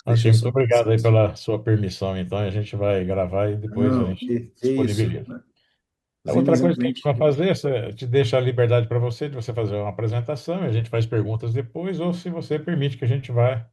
Ok, Deixa eu muito só obrigado passar aí isso. pela sua permissão. Então, a gente vai gravar e depois a Não, gente que isso, disponibiliza. né? A Os outra Zines é um coisa que a gente cliente. vai fazer é te deixa a liberdade para você de você fazer uma apresentação e a gente faz perguntas depois, ou se você permite que a gente vá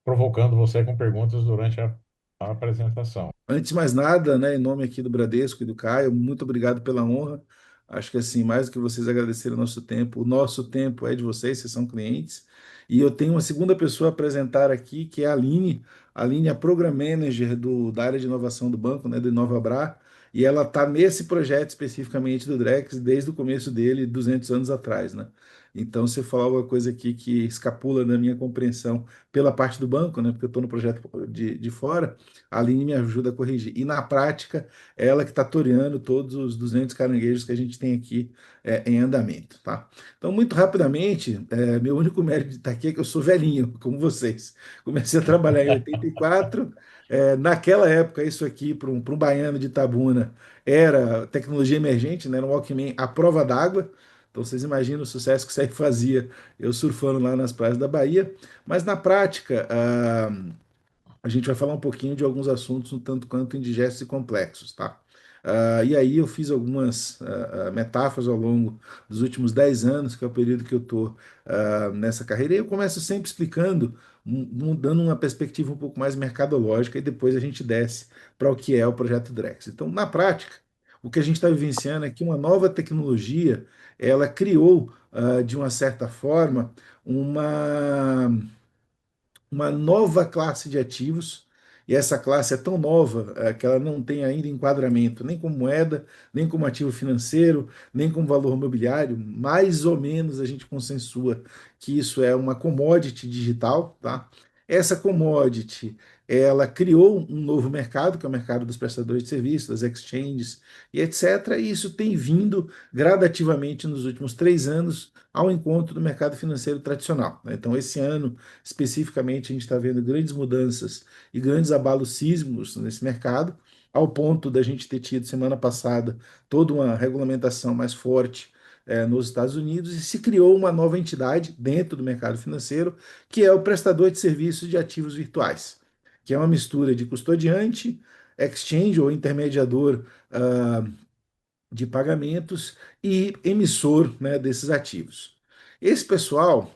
provocando você com perguntas durante a apresentação. Antes de mais nada, né, em nome aqui do Bradesco e do Caio, muito obrigado pela honra. Acho que assim, mais do que vocês agradecerem o nosso tempo é de vocês, vocês são clientes. E eu tenho uma segunda pessoa a apresentar aqui, que é a Aline. A Aline é Program Manager da área de inovação do banco, né, do InovaBrá, e ela está nesse projeto especificamente do Drex desde o começo dele, 200 anos atrás, né? Então, se eu falar alguma coisa aqui que escapula da minha compreensão pela parte do banco, né, porque eu estou no projeto de fora, a Aline me ajuda a corrigir. E na prática, é ela que está toreando todos os 200 caranguejos que a gente tem aqui em andamento, tá? Então, muito rapidamente, meu único mérito de estar aqui é que eu sou velhinho, como vocês. Comecei a trabalhar em 84. Naquela época, isso aqui, para um baiano de Itabuna, era tecnologia emergente, né? Era um Walkman à prova d'água. Então, vocês imaginam o sucesso que isso aí fazia, eu surfando lá nas praias da Bahia. Mas, na prática, a gente vai falar um pouquinho de alguns assuntos um tanto quanto indigestos e complexos, tá? E aí eu fiz algumas metáforas ao longo dos últimos 10 anos, que é o período que eu estou nessa carreira, e eu começo sempre explicando, dando uma perspectiva um pouco mais mercadológica, e depois a gente desce para o que é o projeto Drex. Então, na prática, o que a gente está vivenciando é que uma nova tecnologia, ela criou, de uma certa forma, uma nova classe de ativos, e essa classe é tão nova que ela não tem ainda enquadramento nem como moeda, nem como ativo financeiro, nem como valor mobiliário. Mais ou menos a gente consensua que isso é uma commodity digital, tá? Essa commodity, ela criou um novo mercado, que é o mercado dos prestadores de serviços, das exchanges e etc. E isso tem vindo gradativamente nos últimos 3 anos ao encontro do mercado financeiro tradicional, né? Então, esse ano especificamente, a gente está vendo grandes mudanças e grandes abalos sísmicos nesse mercado, ao ponto da gente ter tido semana passada toda uma regulamentação mais forte nos Estados Unidos, e se criou uma nova entidade dentro do mercado financeiro, que é o prestador de serviços de ativos virtuais, que é uma mistura de custodiante, exchange ou intermediador de pagamentos e emissor, né, desses ativos. Esse pessoal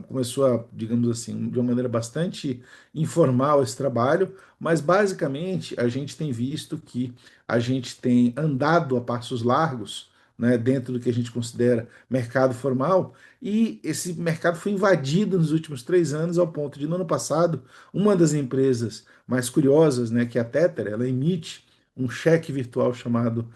começou a, digamos assim, de uma maneira bastante informal esse trabalho, mas basicamente a gente tem visto que a gente tem andado a passos largos, né, dentro do que a gente considera mercado formal, e esse mercado foi invadido nos últimos 3 anos, ao ponto de, no ano passado, uma das empresas mais curiosas, né, que é a Tether, ela emite um cheque virtual chamado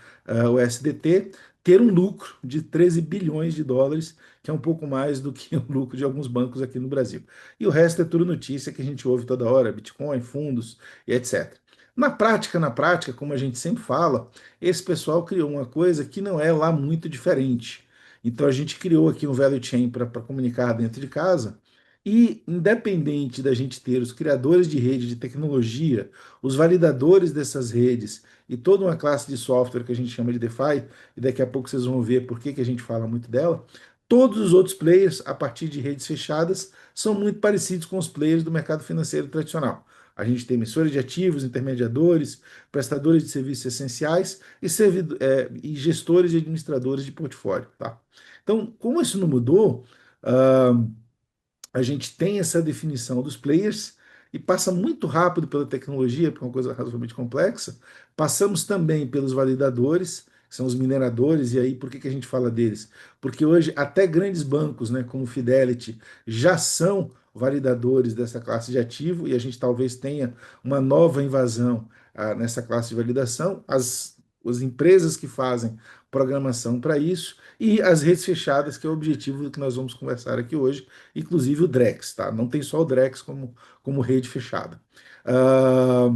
o SDT, ter um lucro de 13 bilhões de dólares, que é um pouco mais do que o lucro de alguns bancos aqui no Brasil. E o resto é tudo notícia que a gente ouve toda hora, Bitcoin, fundos e etc. Na prática, como a gente sempre fala, esse pessoal criou uma coisa que não é lá muito diferente. Então a gente criou aqui um value chain para comunicar dentro de casa. E independente da gente ter os criadores de rede de tecnologia, os validadores dessas redes e toda uma classe de software que a gente chama de DeFi, e daqui a pouco vocês vão ver por que a gente fala muito dela, todos os outros players, a partir de redes fechadas, são muito parecidos com os players do mercado financeiro tradicional. A gente tem emissores de ativos, intermediadores, prestadores de serviços essenciais e gestores e administradores de portfólio. Tá? Então, como isso não mudou, uh, a gente tem essa definição dos players e passa muito rápido pela tecnologia, porque é uma coisa razoavelmente complexa. Passamos também pelos validadores, que são os mineradores, e aí por que a gente fala deles? Porque hoje até grandes bancos, né, como o Fidelity, já são validadores dessa classe de ativo, e a gente talvez tenha uma nova invasão nessa classe de validação. As empresas que fazem programação para isso, e as redes fechadas, que é o objetivo do que nós vamos conversar aqui hoje, inclusive o Drex, tá? Não tem só o Drex como rede fechada. Ah,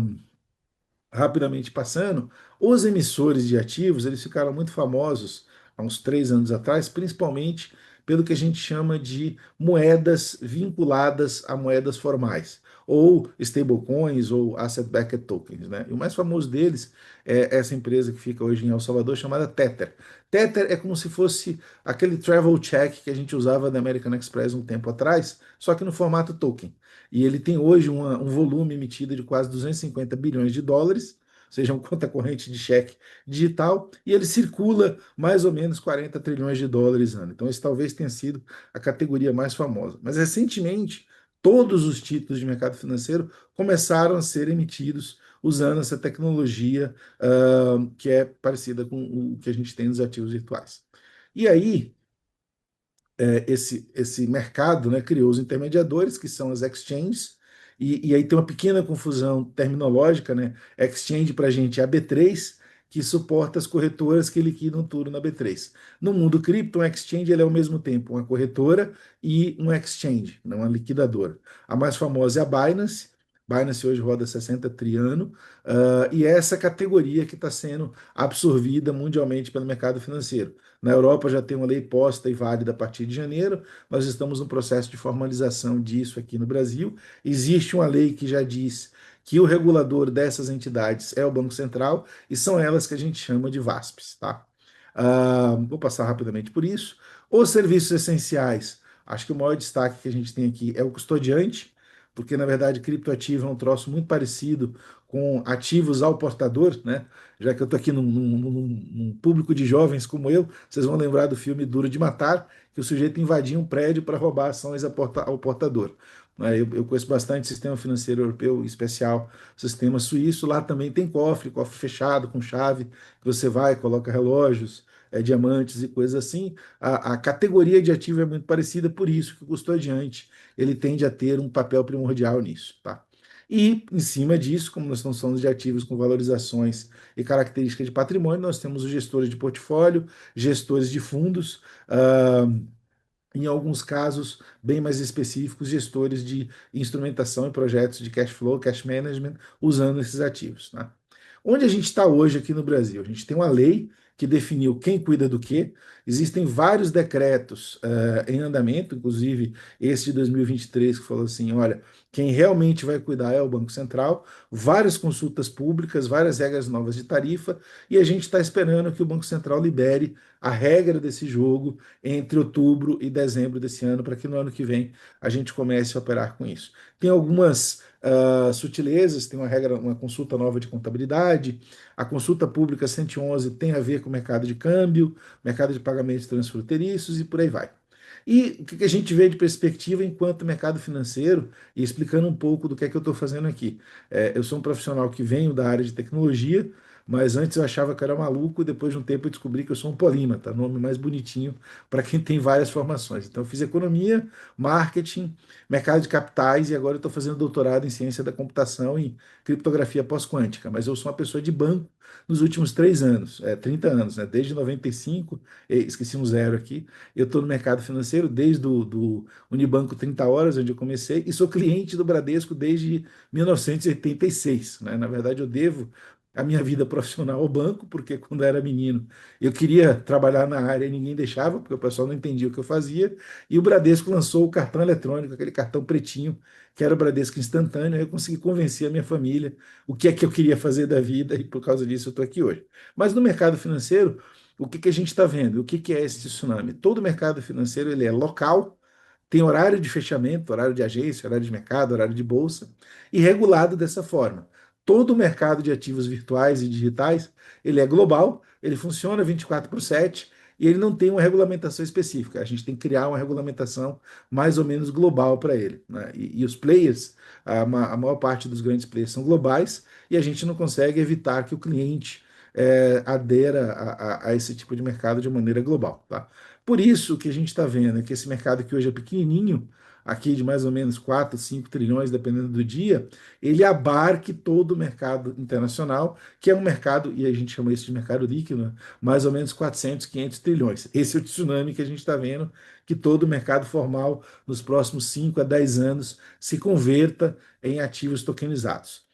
Rapidamente passando, os emissores de ativos, eles ficaram muito famosos há uns 3 anos atrás, principalmente pelo que a gente chama de moedas vinculadas a moedas formais, ou stablecoins, ou asset-backed tokens, né? E o mais famoso deles é essa empresa que fica hoje em El Salvador, chamada Tether. Tether é como se fosse aquele travel check que a gente usava da American Express um tempo atrás, só que no formato token. E ele tem hoje um volume emitido de quase 250 bilhões de dólares, ou seja, uma conta corrente de cheque digital, e ele circula mais ou menos 40 trilhões de dólares ano. Então, esse talvez tenha sido a categoria mais famosa. Mas, recentemente, todos os títulos de mercado financeiro começaram a ser emitidos usando essa tecnologia que é parecida com o que a gente tem nos ativos virtuais. E aí, esse mercado, né, criou os intermediadores, que são as exchanges, e aí tem uma pequena confusão terminológica, né? Exchange para a gente é a B3, que suporta as corretoras que liquidam tudo na B3. No mundo cripto, um exchange ele é ao mesmo tempo uma corretora e um exchange, não uma liquidadora. A mais famosa é a Binance. Binance hoje roda 60 triano, e é essa categoria que está sendo absorvida mundialmente pelo mercado financeiro. Na Europa já tem uma lei posta e válida a partir de janeiro. Nós estamos no processo de formalização disso aqui no Brasil. Existe uma lei que já diz que o regulador dessas entidades é o Banco Central e são elas que a gente chama de VASPs, tá? Vou passar rapidamente por isso. Os serviços essenciais, acho que o maior destaque que a gente tem aqui é o custodiante, porque na verdade criptoativo é um troço muito parecido com ativos ao portador, né? Já que eu estou aqui num público de jovens como eu, vocês vão lembrar do filme Duro de Matar, que o sujeito invadia um prédio para roubar ações ao portador. Eu conheço bastante sistema financeiro europeu, em especial sistema suíço. Lá também tem cofre, cofre fechado, com chave, que você vai, coloca relógios, diamantes e coisas assim. A categoria de ativo é muito parecida, por isso que o custodiante ele tende a ter um papel primordial nisso, tá? E, em cima disso, como nós estamos falando de ativos com valorizações e características de patrimônio, nós temos os gestores de portfólio, gestores de fundos, em alguns casos bem mais específicos, gestores de instrumentação e projetos de cash flow, cash management, usando esses ativos. Né? Onde a gente está hoje aqui no Brasil? A gente tem uma lei que definiu quem cuida do quê. Existem vários decretos em andamento, inclusive esse de 2023, que falou assim: olha, quem realmente vai cuidar é o Banco Central, várias consultas públicas, várias regras novas de tarifa, e a gente está esperando que o Banco Central libere a regra desse jogo entre outubro e dezembro desse ano, para que no ano que vem a gente comece a operar com isso. Tem algumas sutilezas, tem uma regra, uma consulta nova de contabilidade, a consulta pública 111 tem a ver com o mercado de câmbio, mercado de pagamentos transfronteiriços e por aí vai. E o que a gente vê de perspectiva enquanto mercado financeiro, e explicando um pouco do que é que eu estou fazendo aqui. Eu sou um profissional que venho da área de tecnologia, mas antes eu achava que era maluco, e depois de um tempo eu descobri que eu sou um polímata, nome mais bonitinho para quem tem várias formações. Então eu fiz economia, marketing, mercado de capitais e agora eu estou fazendo doutorado em ciência da computação e criptografia pós-quântica. Mas eu sou uma pessoa de banco nos últimos 3 anos, 30 anos, né? Desde 95, esqueci um zero aqui, eu estou no mercado financeiro desde do Unibanco 30 Horas, onde eu comecei, e sou cliente do Bradesco desde 1986. Né? Na verdade, eu devo a minha vida profissional ao banco, porque quando eu era menino eu queria trabalhar na área e ninguém deixava, porque o pessoal não entendia o que eu fazia, e o Bradesco lançou o cartão eletrônico, aquele cartão pretinho, que era o Bradesco instantâneo, aí eu consegui convencer a minha família o que é que eu queria fazer da vida, e por causa disso eu estou aqui hoje. Mas no mercado financeiro, o que a gente está vendo? O que é esse tsunami? Todo mercado financeiro ele é local, tem horário de fechamento, horário de agência, horário de mercado, horário de bolsa, e regulado dessa forma. Todo o mercado de ativos virtuais e digitais, ele é global, ele funciona 24 por 7 e ele não tem uma regulamentação específica. A gente tem que criar uma regulamentação mais ou menos global para ele. Né? E os players, a maior parte dos grandes players são globais e a gente não consegue evitar que o cliente adera a esse tipo de mercado de maneira global. Tá? Por isso que a gente está vendo que esse mercado que hoje é pequenininho, aqui de mais ou menos 4, 5 trilhões, dependendo do dia, ele abarque todo o mercado internacional, que é um mercado, e a gente chama isso de mercado líquido, né? Mais ou menos 400, 500 trilhões. Esse é o tsunami que a gente está vendo, que todo o mercado formal, nos próximos 5 a 10 anos, se converta em ativos tokenizados.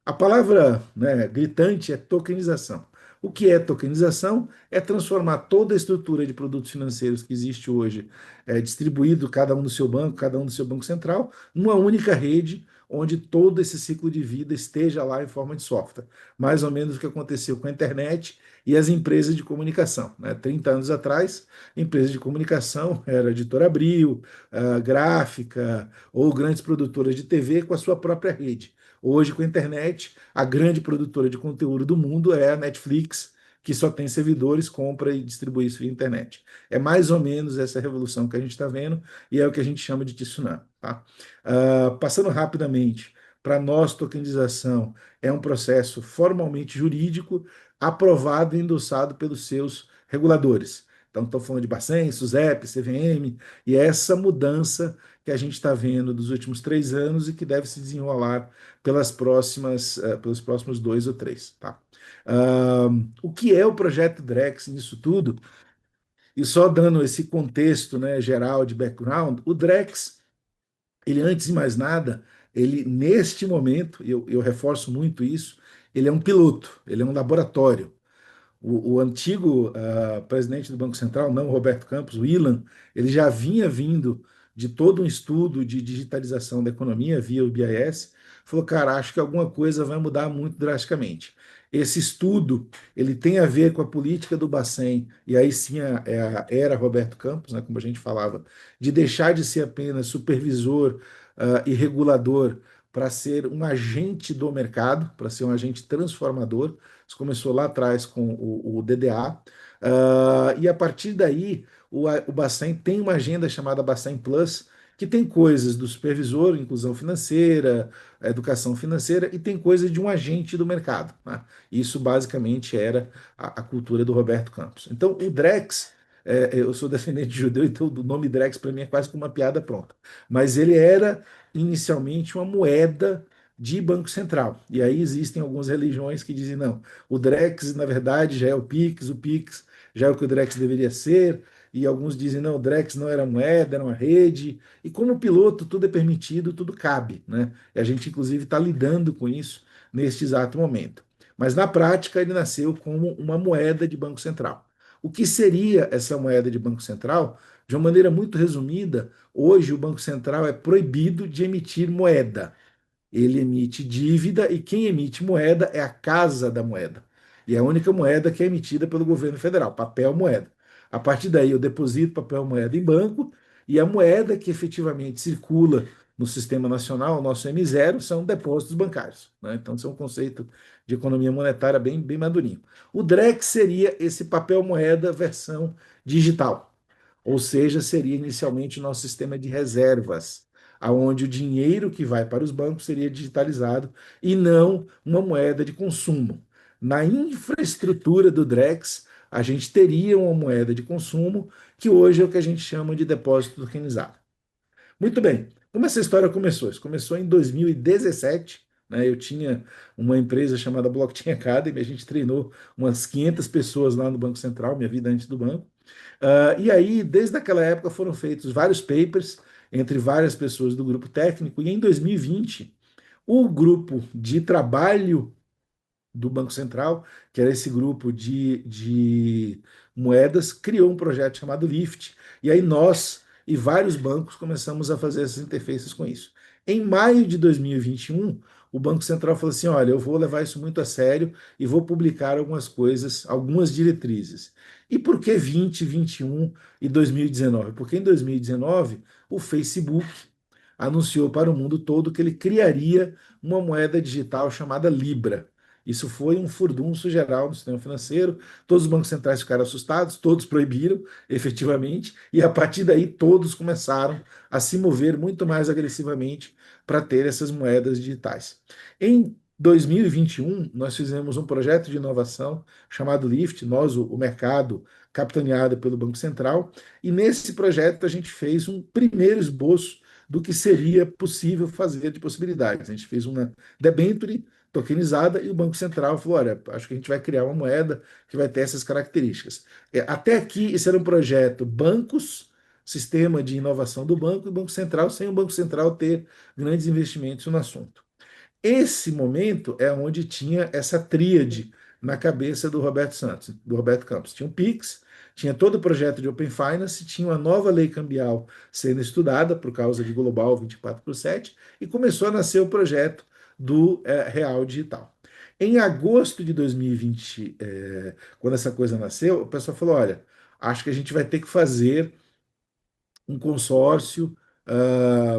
A palavra, né, gritante é tokenização. O que é tokenização? É transformar toda a estrutura de produtos financeiros que existe hoje, distribuído cada um no seu banco, cada um no seu banco central, numa única rede, onde todo esse ciclo de vida esteja lá em forma de software. Mais ou menos o que aconteceu com a internet e as empresas de comunicação. Né? 30 anos atrás, empresa de comunicação era a Editora Abril, a Gráfica ou grandes produtoras de TV com a sua própria rede. Hoje, com a internet, a grande produtora de conteúdo do mundo é a Netflix, que só tem servidores, compra e distribui isso via internet. É mais ou menos essa revolução que a gente está vendo e é o que a gente chama de tsunami. Tá? Passando rapidamente para nós, tokenização é um processo formalmente jurídico, aprovado e endossado pelos seus reguladores. Então, estou falando de Bacen, SUSEP, CVM, e é essa mudança que a gente está vendo dos últimos 3 anos e que deve se desenrolar pelos próximos 2 ou 3. Tá? O que é o projeto Drex nisso tudo? E só dando esse contexto, né, geral de background, o Drex, ele antes de mais nada, ele neste momento, eu reforço muito isso, ele é um piloto, ele é um laboratório. O antigo presidente do Banco Central, não o Roberto Campos, o Ilan, ele já vinha vindo de todo um estudo de digitalização da economia via o BIS, falou, cara, acho que alguma coisa vai mudar muito drasticamente. Esse estudo, ele tem a ver com a política do Bacen, e aí sim era Roberto Campos, né, como a gente falava, de deixar de ser apenas supervisor e regulador para ser um agente do mercado, para ser um agente transformador. Isso começou lá atrás com o DDA. E a partir daí, o Bacen tem uma agenda chamada Bacen Plus, que tem coisas do supervisor, inclusão financeira, educação financeira, e tem coisas de um agente do mercado. Né? Isso basicamente era a cultura do Roberto Campos. Então, o Drex, eu sou descendente de judeu, então o nome Drex para mim é quase como uma piada pronta. Mas ele era inicialmente uma moeda de Banco Central. E aí existem algumas religiões que dizem, não, o Drex, na verdade, já é o Pix já é o que o Drex deveria ser, e alguns dizem, não, o Drex não era moeda, era uma rede, e como piloto tudo é permitido, tudo cabe, né? E a gente, inclusive, está lidando com isso neste exato momento. Mas na prática ele nasceu como uma moeda de Banco Central. O que seria essa moeda de Banco Central? De uma maneira muito resumida, hoje o Banco Central é proibido de emitir moeda. Ele emite dívida e quem emite moeda é a Casa da Moeda. E é a única moeda que é emitida pelo governo federal, papel moeda. A partir daí eu deposito papel moeda em banco e a moeda que efetivamente circula no sistema nacional, o nosso M0, são depósitos bancários. Né? Então, isso é um conceito de economia monetária bem madurinho. O Drex seria esse papel moeda versão digital, ou seja, seria inicialmente o nosso sistema de reservas, aonde o dinheiro que vai para os bancos seria digitalizado e não uma moeda de consumo. Na infraestrutura do Drex, a gente teria uma moeda de consumo, que hoje é o que a gente chama de depósito tokenizado. Muito bem, como essa história começou? Isso começou em 2017. Né? Eu tinha uma empresa chamada Blockchain Academy, a gente treinou umas 500 pessoas lá no Banco Central, minha vida antes do banco. E aí, desde aquela época, foram feitos vários papers entre várias pessoas do grupo técnico, e em 2020, o grupo de trabalho do Banco Central, que era esse grupo de moedas, criou um projeto chamado LIFT, e aí nós e vários bancos começamos a fazer essas interfaces com isso. Em maio de 2021, o Banco Central falou assim: olha, eu vou levar isso muito a sério e vou publicar algumas coisas, algumas diretrizes. E por que 20, 21 e 2019? Porque em 2019, o Facebook anunciou para o mundo todo que ele criaria uma moeda digital chamada Libra. Isso foi um furdunço geral no sistema financeiro. Todos os bancos centrais ficaram assustados, todos proibiram, efetivamente, e a partir daí todos começaram a se mover muito mais agressivamente para ter essas moedas digitais. Em 2021, nós fizemos um projeto de inovação chamado LIFT, nós, o mercado, capitaneado pelo Banco Central, e nesse projeto a gente fez um primeiro esboço do que seria possível fazer de possibilidades. A gente fez uma debenture tokenizada e o Banco Central falou: olha, acho que a gente vai criar uma moeda que vai ter essas características. Até aqui, esse era um projeto bancos, sistema de inovação do banco e Banco Central, sem o Banco Central ter grandes investimentos no assunto. Esse momento é onde tinha essa tríade na cabeça do Roberto Santos, do Roberto Campos. Tinha o Pix, tinha todo o projeto de Open Finance, tinha uma nova lei cambial sendo estudada por causa de Global 24/7 e começou a nascer o projeto do Real Digital. Em agosto de 2020, quando essa coisa nasceu, o pessoal falou: olha, acho que a gente vai ter que fazer um consórcio,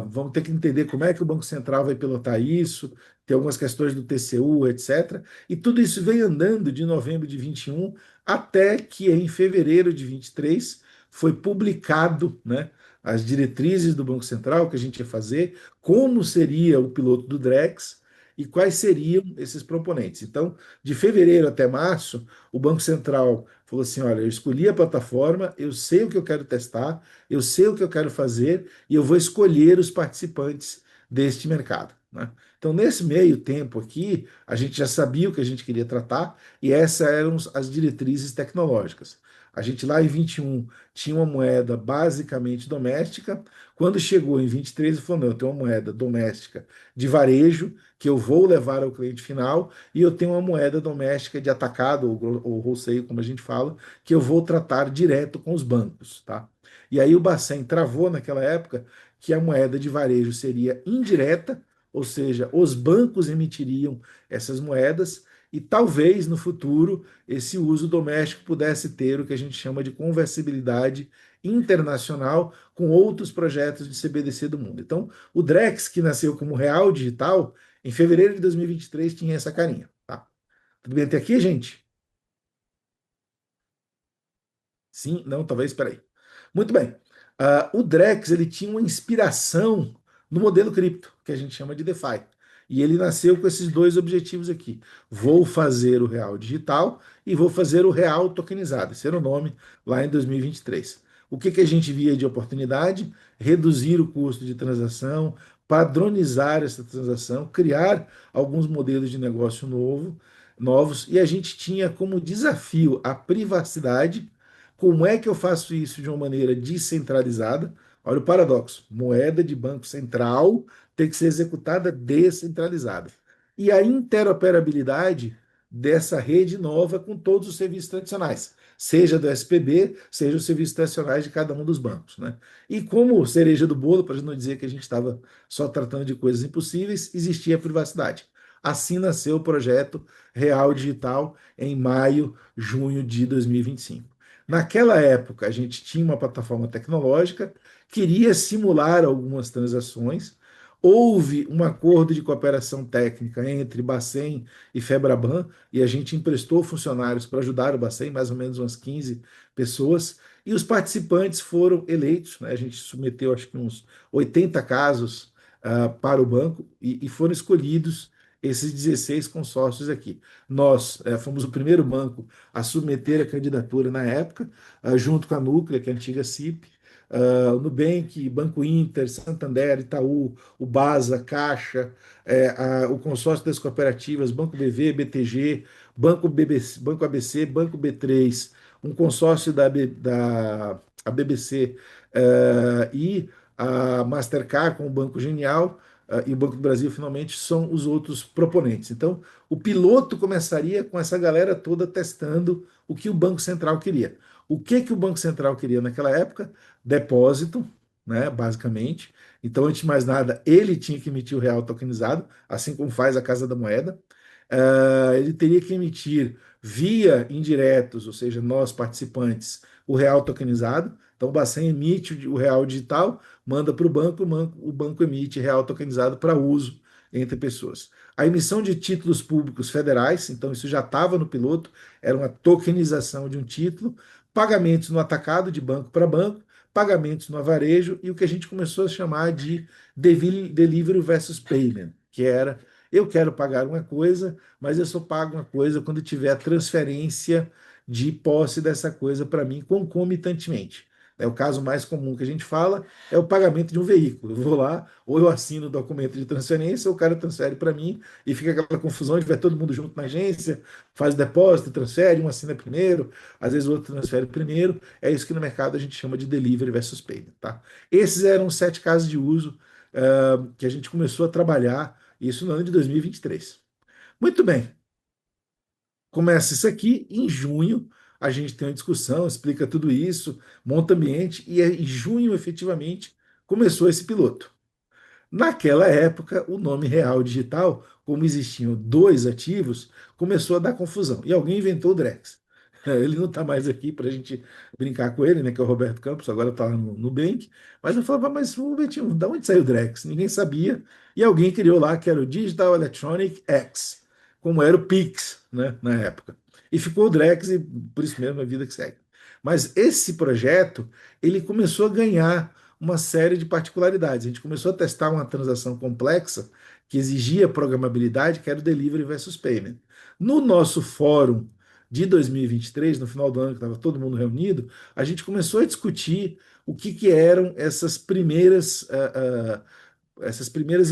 vamos ter que entender como é que o Banco Central vai pilotar isso, tem algumas questões do TCU, etc. E tudo isso veio andando de novembro de 21 até que em fevereiro de 23 foi publicado, né, as diretrizes do Banco Central que a gente ia fazer, como seria o piloto do Drex e quais seriam esses proponentes. Então, de fevereiro até março, o Banco Central falou assim: olha, eu escolhi a plataforma, eu sei o que eu quero testar, eu sei o que eu quero fazer e eu vou escolher os participantes deste mercado, né? Então, nesse meio tempo aqui, a gente já sabia o que a gente queria tratar e essas eram as diretrizes tecnológicas. A gente lá em 21 tinha uma moeda basicamente doméstica. Quando chegou em 23, ele falou: não, eu tenho uma moeda doméstica de varejo que eu vou levar ao cliente final e eu tenho uma moeda doméstica de atacado ou wholesale, como a gente fala, que eu vou tratar direto com os bancos, tá? E aí o Bacen travou naquela época que a moeda de varejo seria indireta, ou seja, os bancos emitiriam essas moedas e talvez no futuro esse uso doméstico pudesse ter o que a gente chama de conversibilidade internacional com outros projetos de CBDC do mundo. Então, o Drex, que nasceu como Real Digital, em fevereiro de 2023 tinha essa carinha, tá? Tudo bem até aqui, gente? Sim, não, talvez, espera aí. Muito bem. O Drex ele tinha uma inspiração no modelo cripto, que a gente chama de DeFi. E ele nasceu com esses dois objetivos aqui. Vou fazer o real digital e vou fazer o real tokenizado. Esse era o nome lá em 2023. O que a gente via de oportunidade? Reduzir o custo de transação, padronizar essa transação, criar alguns modelos de negócio novos. E a gente tinha como desafio a privacidade. Como é que eu faço isso de uma maneira descentralizada? Olha o paradoxo: moeda de banco central tem que ser executada descentralizada. E a interoperabilidade dessa rede nova com todos os serviços tradicionais, seja do SPB, seja os serviços tradicionais de cada um dos bancos, né? E como cereja do bolo, para não dizer que a gente estava só tratando de coisas impossíveis, existia a privacidade. Assim nasceu o projeto Real Digital em maio, junho de 2025. Naquela época, a gente tinha uma plataforma tecnológica, queria simular algumas transações. Houve um acordo de cooperação técnica entre Bacen e Febraban, e a gente emprestou funcionários para ajudar o Bacen, mais ou menos umas 15 pessoas, e os participantes foram eleitos, né? A gente submeteu acho que uns 80 casos para o banco e foram escolhidos esses 16 consórcios aqui. Nós fomos o primeiro banco a submeter a candidatura na época, junto com a Núclea, que é a antiga CIP, o Nubank, Banco Inter, Santander, Itaú, o Basa, Caixa, o consórcio das cooperativas, Banco BV, BTG, Banco, BBC, Banco ABC, Banco B3, um consórcio da a BBC e a Mastercard com o Banco Genial e o Banco do Brasil, finalmente, são os outros proponentes. Então, o piloto começaria com essa galera toda testando o que o Banco Central queria. O que o Banco Central queria naquela época? Depósito, né, basicamente. Então, antes de mais nada, ele tinha que emitir o real tokenizado, assim como faz a Casa da Moeda. Ele teria que emitir via indiretos, ou seja, nós participantes, o real tokenizado. Então, o Bacen emite o real digital, manda para o banco emite real tokenizado para uso entre pessoas. A emissão de títulos públicos federais, então isso já estava no piloto, era uma tokenização de um título, pagamentos no atacado de banco para banco, pagamentos no varejo e o que a gente começou a chamar de delivery versus payment, que era eu quero pagar uma coisa, mas eu só pago uma coisa quando tiver a transferência de posse dessa coisa para mim concomitantemente. O caso mais comum que a gente fala é o pagamento de um veículo. Eu vou lá, ou eu assino o documento de transferência, ou o cara transfere para mim e fica aquela confusão de vai todo mundo junto na agência, faz o depósito, transfere, um assina primeiro, às vezes o outro transfere primeiro. É isso que no mercado a gente chama de delivery versus payment. Tá? Esses eram os 7 casos de uso que a gente começou a trabalhar, isso no ano de 2023. Muito bem, começa isso aqui em junho. a gente tem uma discussão, explica tudo isso, monta ambiente, e em junho, efetivamente, começou esse piloto. Naquela época, o nome real digital, como existiam dois ativos, começou a dar confusão. E alguém inventou o Drex. Ele não está mais aqui para a gente brincar com ele, né? Que é o Roberto Campos, agora está lá no Nubank. Mas eu falava, mas ô, Betinho, da onde saiu o Drex? Ninguém sabia. E alguém criou lá que era o Digital Electronic X, como era o Pix, né? Na época. E ficou o Drex, e por isso mesmo a vida que segue. Mas esse projeto, ele começou a ganhar uma série de particularidades. A gente começou a testar uma transação complexa que exigia programabilidade, que era o Delivery versus Payment. No nosso fórum de 2023, no final do ano, que estava todo mundo reunido, a gente começou a discutir o que eram essas primeiras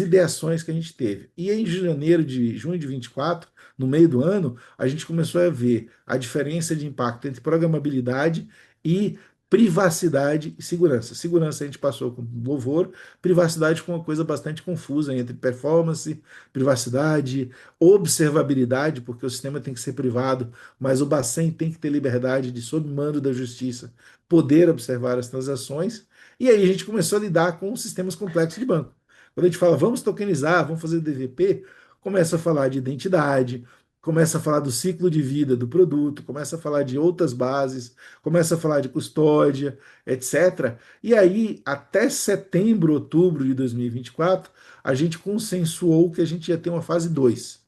ideações que a gente teve. E em junho de 24, no meio do ano, a gente começou a ver a diferença de impacto entre programabilidade e privacidade e segurança. Segurança a gente passou com louvor, privacidade com uma coisa bastante confusa entre performance, privacidade, observabilidade, porque o sistema tem que ser privado, mas o Bacen tem que ter liberdade de, sob mando da justiça, poder observar as transações. E aí a gente começou a lidar com sistemas complexos de banco. Quando a gente fala vamos tokenizar, vamos fazer DVP, começa a falar de identidade, começa a falar do ciclo de vida do produto, começa a falar de outras bases, começa a falar de custódia, etc. E aí, até setembro, outubro de 2024, a gente consensuou que a gente ia ter uma fase 2.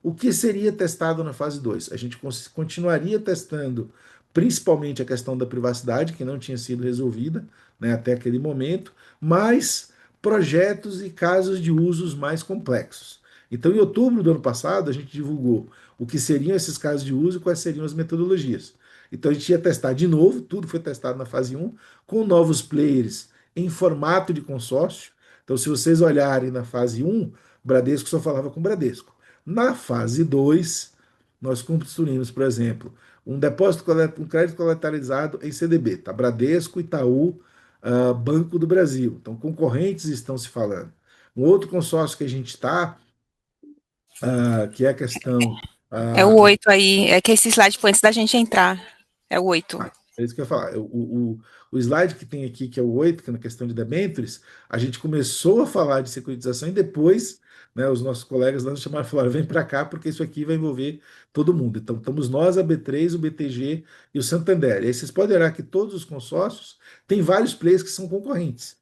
O que seria testado na fase 2? A gente continuaria testando principalmente a questão da privacidade, que não tinha sido resolvida, né, até aquele momento, mas projetos e casos de usos mais complexos. Então, em outubro do ano passado, a gente divulgou o que seriam esses casos de uso e quais seriam as metodologias. Então, a gente ia testar de novo, tudo foi testado na fase 1, com novos players em formato de consórcio. Então, se vocês olharem na fase 1, Bradesco só falava com Bradesco. Na fase 2, nós construímos, por exemplo, um crédito colateralizado em CDB, tá? Bradesco, Itaú, Banco do Brasil. Então, concorrentes estão se falando. Um outro consórcio que a gente está, que é a questão. É o Uh, 8 aí, é que esse slide foi antes da gente entrar. É o 8. É isso que eu ia falar. O slide que tem aqui, que é o 8, que é na questão de debêntures, a gente começou a falar de securitização e depois, né, os nossos colegas lá nos chamaram e falaram: vem para cá, porque isso aqui vai envolver todo mundo. Então, estamos nós, a B3, o BTG e o Santander. E aí vocês podem olhar que todos os consórcios têm vários players que são concorrentes.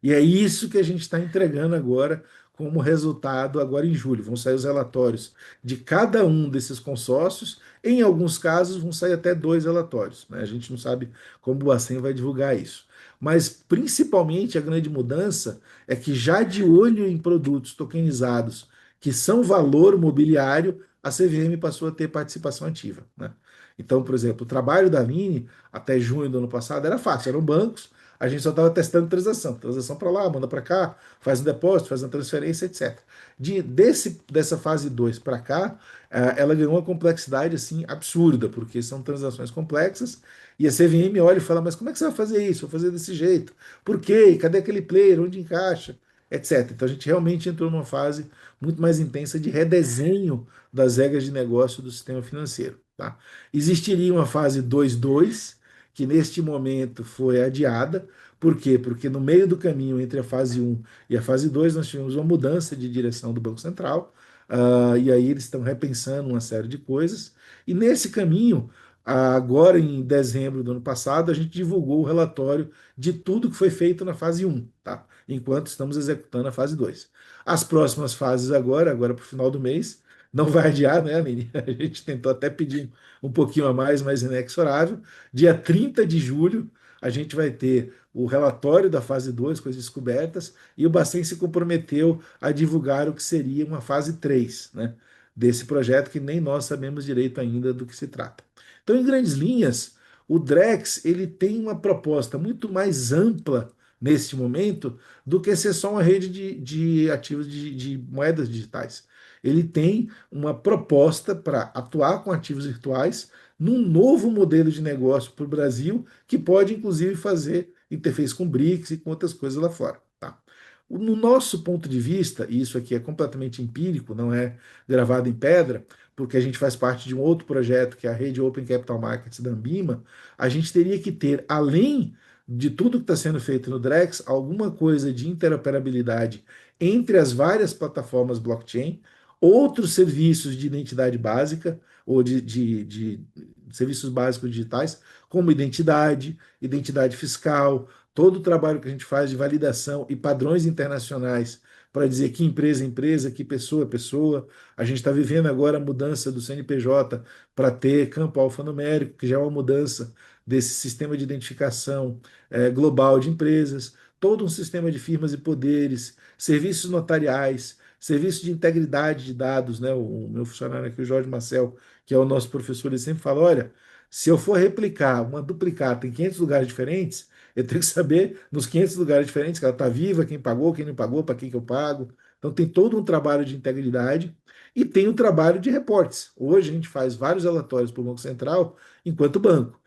E é isso que a gente está entregando agora como resultado, agora em julho. Vão sair os relatórios de cada um desses consórcios. Em alguns casos, vão sair até 2 relatórios, né? A gente não sabe como o Bacen vai divulgar isso. Mas, principalmente, a grande mudança é que, já de olho em produtos tokenizados que são valor mobiliário, a CVM passou a ter participação ativa, né? Então, por exemplo, o trabalho da Aline até junho do ano passado era fácil, eram bancos, a gente só estava testando transação. Transação para lá, manda para cá, faz um depósito, faz uma transferência, etc. Dessa fase 2 para cá, ela ganhou uma complexidade assim absurda, porque são transações complexas, e a CVM olha e fala, mas como é que você vai fazer isso? Vou fazer desse jeito. Por quê? Cadê aquele player? Onde encaixa? Etc. Então a gente realmente entrou numa fase muito mais intensa de redesenho das regras de negócio do sistema financeiro. Tá? Existiria uma fase 2.2, que neste momento foi adiada. Por quê? Porque no meio do caminho entre a fase 1 e a fase 2 nós tivemos uma mudança de direção do Banco Central, e aí eles estão repensando uma série de coisas. E nesse caminho, agora em dezembro do ano passado, a gente divulgou o relatório de tudo que foi feito na fase 1, tá? Enquanto estamos executando a fase 2. As próximas fases agora para o final do mês, não vai adiar, né, Aline? A gente tentou até pedir um pouquinho a mais, mas inexorável. Dia 30 de julho, a gente vai ter o relatório da fase 2 com as descobertas, e o Bacen se comprometeu a divulgar o que seria uma fase 3, né, desse projeto, que nem nós sabemos direito ainda do que se trata. Então, em grandes linhas, o Drex ele tem uma proposta muito mais ampla neste momento do que ser só uma rede de ativos de moedas digitais. Ele tem uma proposta para atuar com ativos virtuais num novo modelo de negócio para o Brasil, que pode inclusive fazer interface com BRICS e com outras coisas lá fora. Tá? No nosso ponto de vista, e isso aqui é completamente empírico, não é gravado em pedra, porque a gente faz parte de um outro projeto, que é a rede Open Capital Markets da Ambima, a gente teria que ter, além de tudo que está sendo feito no Drex, alguma coisa de interoperabilidade entre as várias plataformas blockchain, outros serviços de identidade básica, ou de serviços básicos digitais, como identidade fiscal, todo o trabalho que a gente faz de validação e padrões internacionais para dizer que empresa é empresa, que pessoa é pessoa. A gente está vivendo agora a mudança do CNPJ para ter campo alfanumérico, que já é uma mudança desse sistema de identificação global de empresas, todo um sistema de firmas e poderes, serviços notariais, serviço de integridade de dados, né? O meu funcionário aqui, o Jorge Marcel, que é o nosso professor, ele sempre fala, olha, se eu for replicar uma duplicata em 500 lugares diferentes, eu tenho que saber nos 500 lugares diferentes que ela está viva, quem pagou, quem não pagou, para quem que eu pago. Então tem todo um trabalho de integridade e tem o trabalho de reportes. Hoje a gente faz vários relatórios para o Banco Central enquanto banco.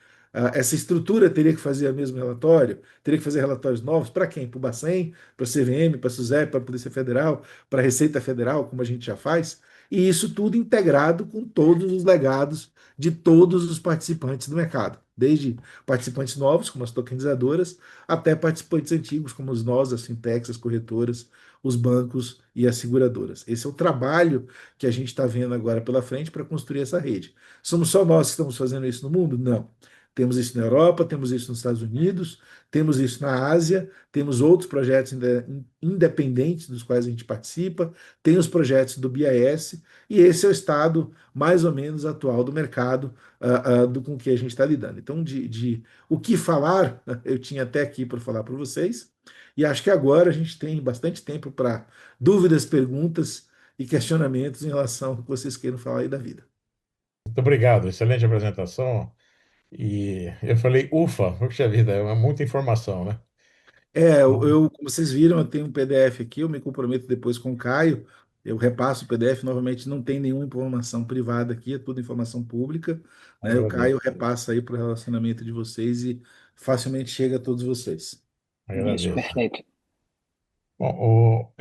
Essa estrutura teria que fazer o mesmo relatório, teria que fazer relatórios novos para quem? Para o Bacen, para o CVM, para a SUSEP, para a Polícia Federal, para a Receita Federal, como a gente já faz, e isso tudo integrado com todos os legados de todos os participantes do mercado, desde participantes novos, como as tokenizadoras, até participantes antigos, como os nós, as fintechs, as corretoras, os bancos e as seguradoras. Esse é o trabalho que a gente está vendo agora pela frente para construir essa rede. Somos só nós que estamos fazendo isso no mundo? Não. Temos isso na Europa, temos isso nos Estados Unidos, temos isso na Ásia, temos outros projetos independentes dos quais a gente participa, tem os projetos do BIS, e esse é o estado mais ou menos atual do mercado com que a gente está lidando. Então, de o que falar, eu tinha até aqui para falar para vocês, e acho que agora a gente tem bastante tempo para dúvidas, perguntas e questionamentos em relação ao que vocês queiram falar aí da vida. Muito obrigado, excelente apresentação. E eu falei, ufa, puxa vida, é muita informação, né? Como vocês viram, eu tenho um PDF aqui, eu me comprometo depois com o Caio, eu repasso o PDF, novamente não tem nenhuma informação privada aqui, é tudo informação pública, né? O Caio Agradeço, repassa aí para o relacionamento de vocês e facilmente chega a todos vocês. Isso, agradeço. perfeito. Bom,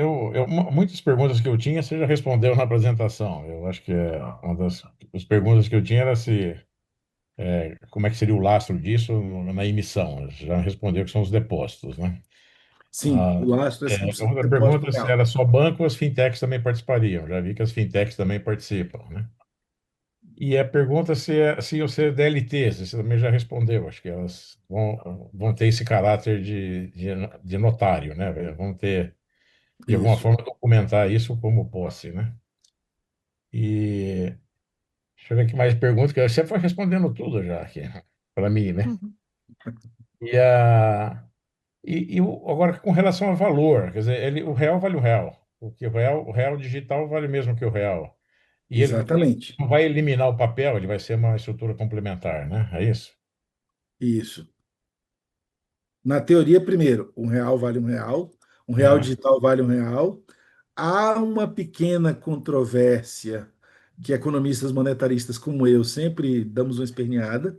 muitas perguntas que eu tinha, você já respondeu na apresentação. Eu acho que uma das as perguntas que eu tinha era se, como é que seria o lastro disso na emissão. Já respondeu que são os depósitos, né? Sim, Ah, o lastro é 100% outra depósito pergunta é se real. era só banco ou as fintechs também participariam. Já vi que as fintechs também participam, né? E a pergunta se você é DLT, você também já respondeu. Acho que elas vão ter esse caráter de notário, né? Vão ter, de alguma Isso. forma, documentar isso como posse, né? E deixa eu ver aqui mais perguntas, que você foi respondendo tudo já aqui, para mim, né? Uhum. E, a, agora, com relação ao valor, quer dizer, o real vale o real, porque o real digital vale mesmo que o real. E ele Exatamente. não vai eliminar o papel, ele vai ser uma estrutura complementar, né? É isso? Isso. Na teoria, primeiro, um real Aham. digital vale um real. Há uma pequena controvérsia que economistas monetaristas como eu sempre damos uma esperneada.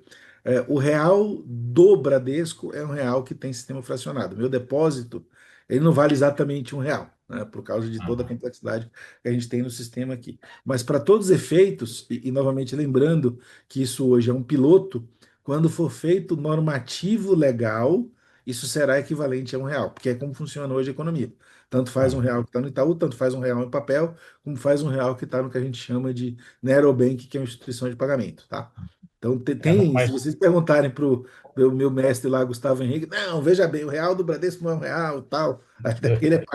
O real do Bradesco é um real que tem sistema fracionado. Meu depósito, ele não vale exatamente um real, né, por causa de toda a Aham. complexidade que a gente tem no sistema aqui. Mas para todos os efeitos, e novamente lembrando que isso hoje é um piloto, quando for feito normativo legal, isso será equivalente a um real, porque é como funciona hoje a economia. Tanto faz um Aham. real que está no Itaú, tanto faz um real em papel, como faz um real que está no que a gente chama de Nerobank, que é uma instituição de pagamento, tá? Então, se Mas, vocês perguntarem para o meu mestre lá, Gustavo Henrique, não, veja bem, o real do Bradesco não é um real, tal, até porque ele é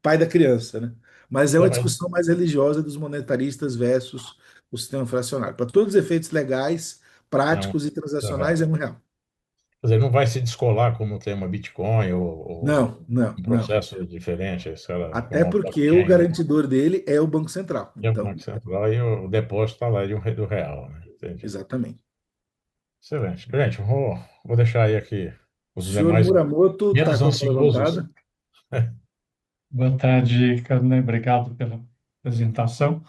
pai da criança, né? Mas é uma mas, discussão mais religiosa dos monetaristas versus o sistema fracionário. Para todos os efeitos legais, não, práticos e transacionais, é um real. quer dizer, não vai se descolar como tem uma Bitcoin ou Não, não, um não. processo diferente, Até como um porque o blockchain, né? garantidor dele é o Banco Central. E o Então, Banco Central e o depósito está lá do real, né? Entendi. exatamente. Excelente. Gente, vou deixar aí aqui O os senhor demais Muramoto está menos com a mão ansiosos. levantada. Boa tarde, Carmen. Obrigado pela apresentação.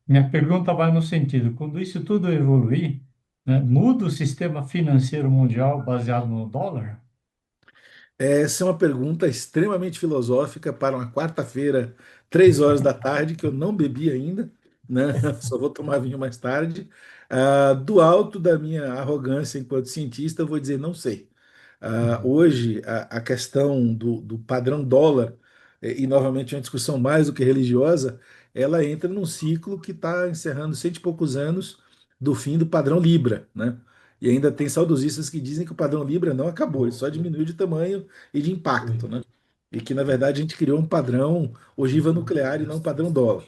Minha pergunta vai no sentido, quando isso tudo evoluir, né, muda o sistema financeiro mundial baseado no dólar? Essa é uma pergunta extremamente filosófica para uma quarta-feira, 3 horas da tarde, que eu não bebi ainda, né? Só vou tomar vinho mais tarde. Do alto da minha arrogância enquanto cientista, eu vou dizer não sei. Hoje, a questão do padrão dólar, e novamente uma discussão mais do que religiosa, ela entra num ciclo que está encerrando cento e poucos anos do fim do padrão Libra, né? E ainda tem saudosistas que dizem que o padrão Libra não acabou, ele só diminuiu de tamanho e de impacto, né? E que, na verdade, a gente criou um padrão ogiva nuclear e não um padrão dólar.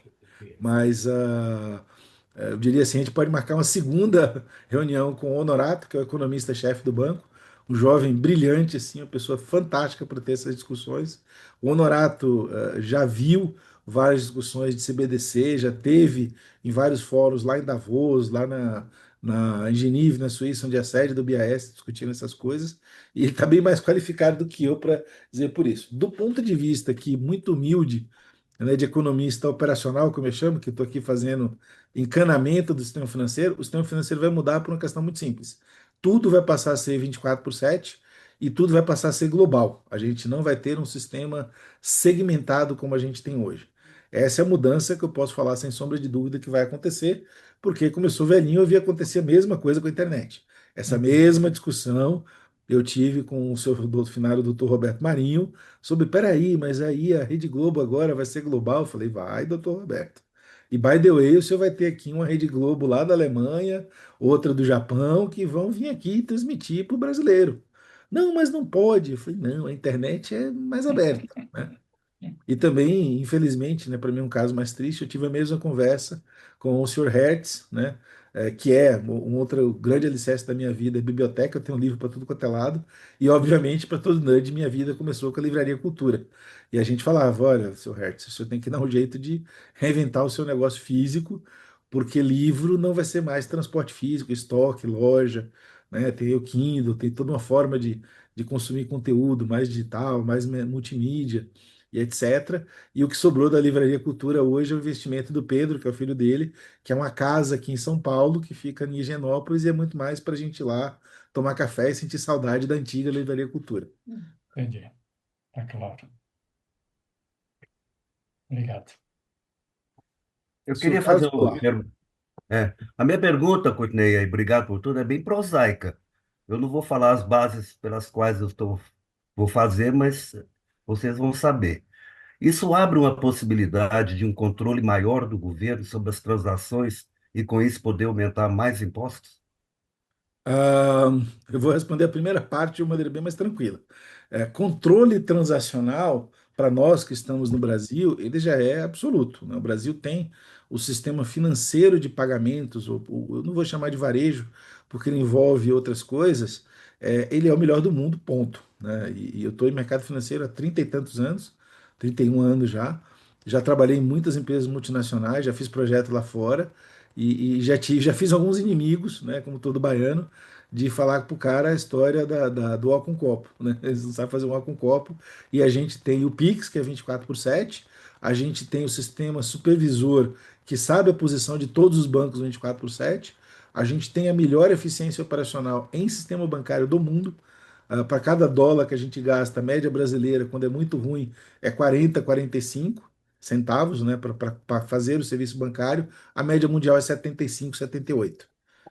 Mas eu diria assim, a gente pode marcar uma segunda reunião com o Honorato, que é o economista-chefe do banco, um jovem brilhante, assim, uma pessoa fantástica para ter essas discussões. O Honorato já viu várias discussões de CBDC, já teve em vários fóruns lá em Davos, em Geneve, na Suíça, onde é a sede do BAS, discutindo essas coisas, e ele está bem mais qualificado do que eu para dizer por isso. Do ponto de vista aqui, muito humilde, né, de economista operacional, como eu chamo, que estou aqui fazendo encanamento do sistema financeiro, o sistema financeiro vai mudar por uma questão muito simples. Tudo vai passar a ser 24/7 e tudo vai passar a ser global. A gente não vai ter um sistema segmentado como a gente tem hoje. Essa é a mudança que eu posso falar sem sombra de dúvida que vai acontecer, porque como eu sou velhinho, eu vi acontecer a mesma coisa com a internet. Essa mesma discussão eu tive com o seu finado doutor Roberto Marinho sobre, peraí, mas aí a Rede Globo agora vai ser global? Eu falei, vai, doutor Roberto. E by the way, o senhor vai ter aqui uma Rede Globo lá da Alemanha, outra do Japão, que vão vir aqui transmitir para o brasileiro. Não, mas não pode. Eu falei, não, a internet é mais aberta, né? E também, infelizmente, né, para mim um caso mais triste, eu tive a mesma conversa com o Sr. Hertz, né, que é um outro grande alicerce da minha vida, é biblioteca, eu tenho um livro para tudo quanto é lado, e obviamente para todo nerd, minha vida começou com a Livraria Cultura. E a gente falava, olha, Sr. Hertz, o senhor tem que dar um jeito de reinventar o seu negócio físico, porque livro não vai ser mais transporte físico, estoque, loja, né, tem o Kindle, tem toda uma forma de consumir conteúdo mais digital, mais multimídia e etc. E o que sobrou da Livraria Cultura hoje é o investimento do Pedro, que é o filho dele, que é uma casa aqui em São Paulo, que fica em Higienópolis, e é muito mais para a gente ir lá tomar café e sentir saudade da antiga Livraria Cultura. Entendi. Tá claro. Obrigado. Eu Sr. queria Carlos fazer uma Coelho. pergunta. A minha pergunta, Courtney, e obrigado por tudo, é bem prosaica. Eu não vou falar as bases pelas quais vou fazer, mas vocês vão saber. Isso abre uma possibilidade de um controle maior do governo sobre as transações e, com isso, poder aumentar mais impostos? Ah, eu vou responder a primeira parte de uma maneira bem mais tranquila. Controle transacional, para nós que estamos no Brasil, ele já é absoluto, né? O Brasil tem o sistema financeiro de pagamentos, eu não vou chamar de varejo, porque ele envolve outras coisas, ele é o melhor do mundo, ponto, né? E eu estou em mercado financeiro há 30 e tantos anos, 31 anos já. Já trabalhei em muitas empresas multinacionais, já fiz projeto lá fora e já fiz alguns inimigos, né, como todo baiano, de falar pro cara a história do ó com copo, né? Eles não sabem fazer um ó com copo. E a gente tem o Pix, que é 24/7, a gente tem o sistema supervisor, que sabe a posição de todos os bancos 24/7, a gente tem a melhor eficiência operacional em sistema bancário do mundo. Para cada dólar que a gente gasta, a média brasileira, quando é muito ruim, é 40, 45 centavos, né, para fazer o serviço bancário. A média mundial é 75, 78.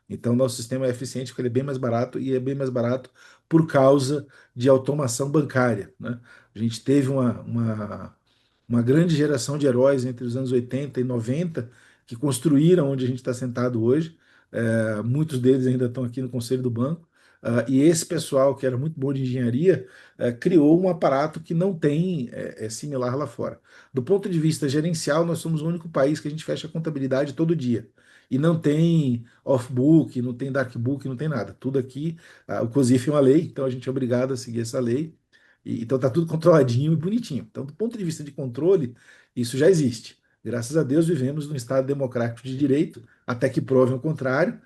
Então, nosso sistema é eficiente porque ele é bem mais barato e é bem mais barato por causa de automação bancária, né? A gente teve uma grande geração de heróis entre os anos 80 e 90 que construíram onde a gente está sentado hoje. Muitos deles ainda estão aqui no Conselho do Banco. E esse pessoal, que era muito bom de engenharia, criou um aparato que não tem similar lá fora. Do ponto de vista gerencial, nós somos o único país que a gente fecha a contabilidade todo dia. E não tem off-book, não tem dark-book, não tem nada. Tudo aqui, o COSIF é uma lei, então a gente é obrigado a seguir essa lei. Então tá tudo controladinho e bonitinho. Então, do ponto de vista de controle, isso já existe. Graças a Deus vivemos num Estado democrático de direito, até que prove o contrário.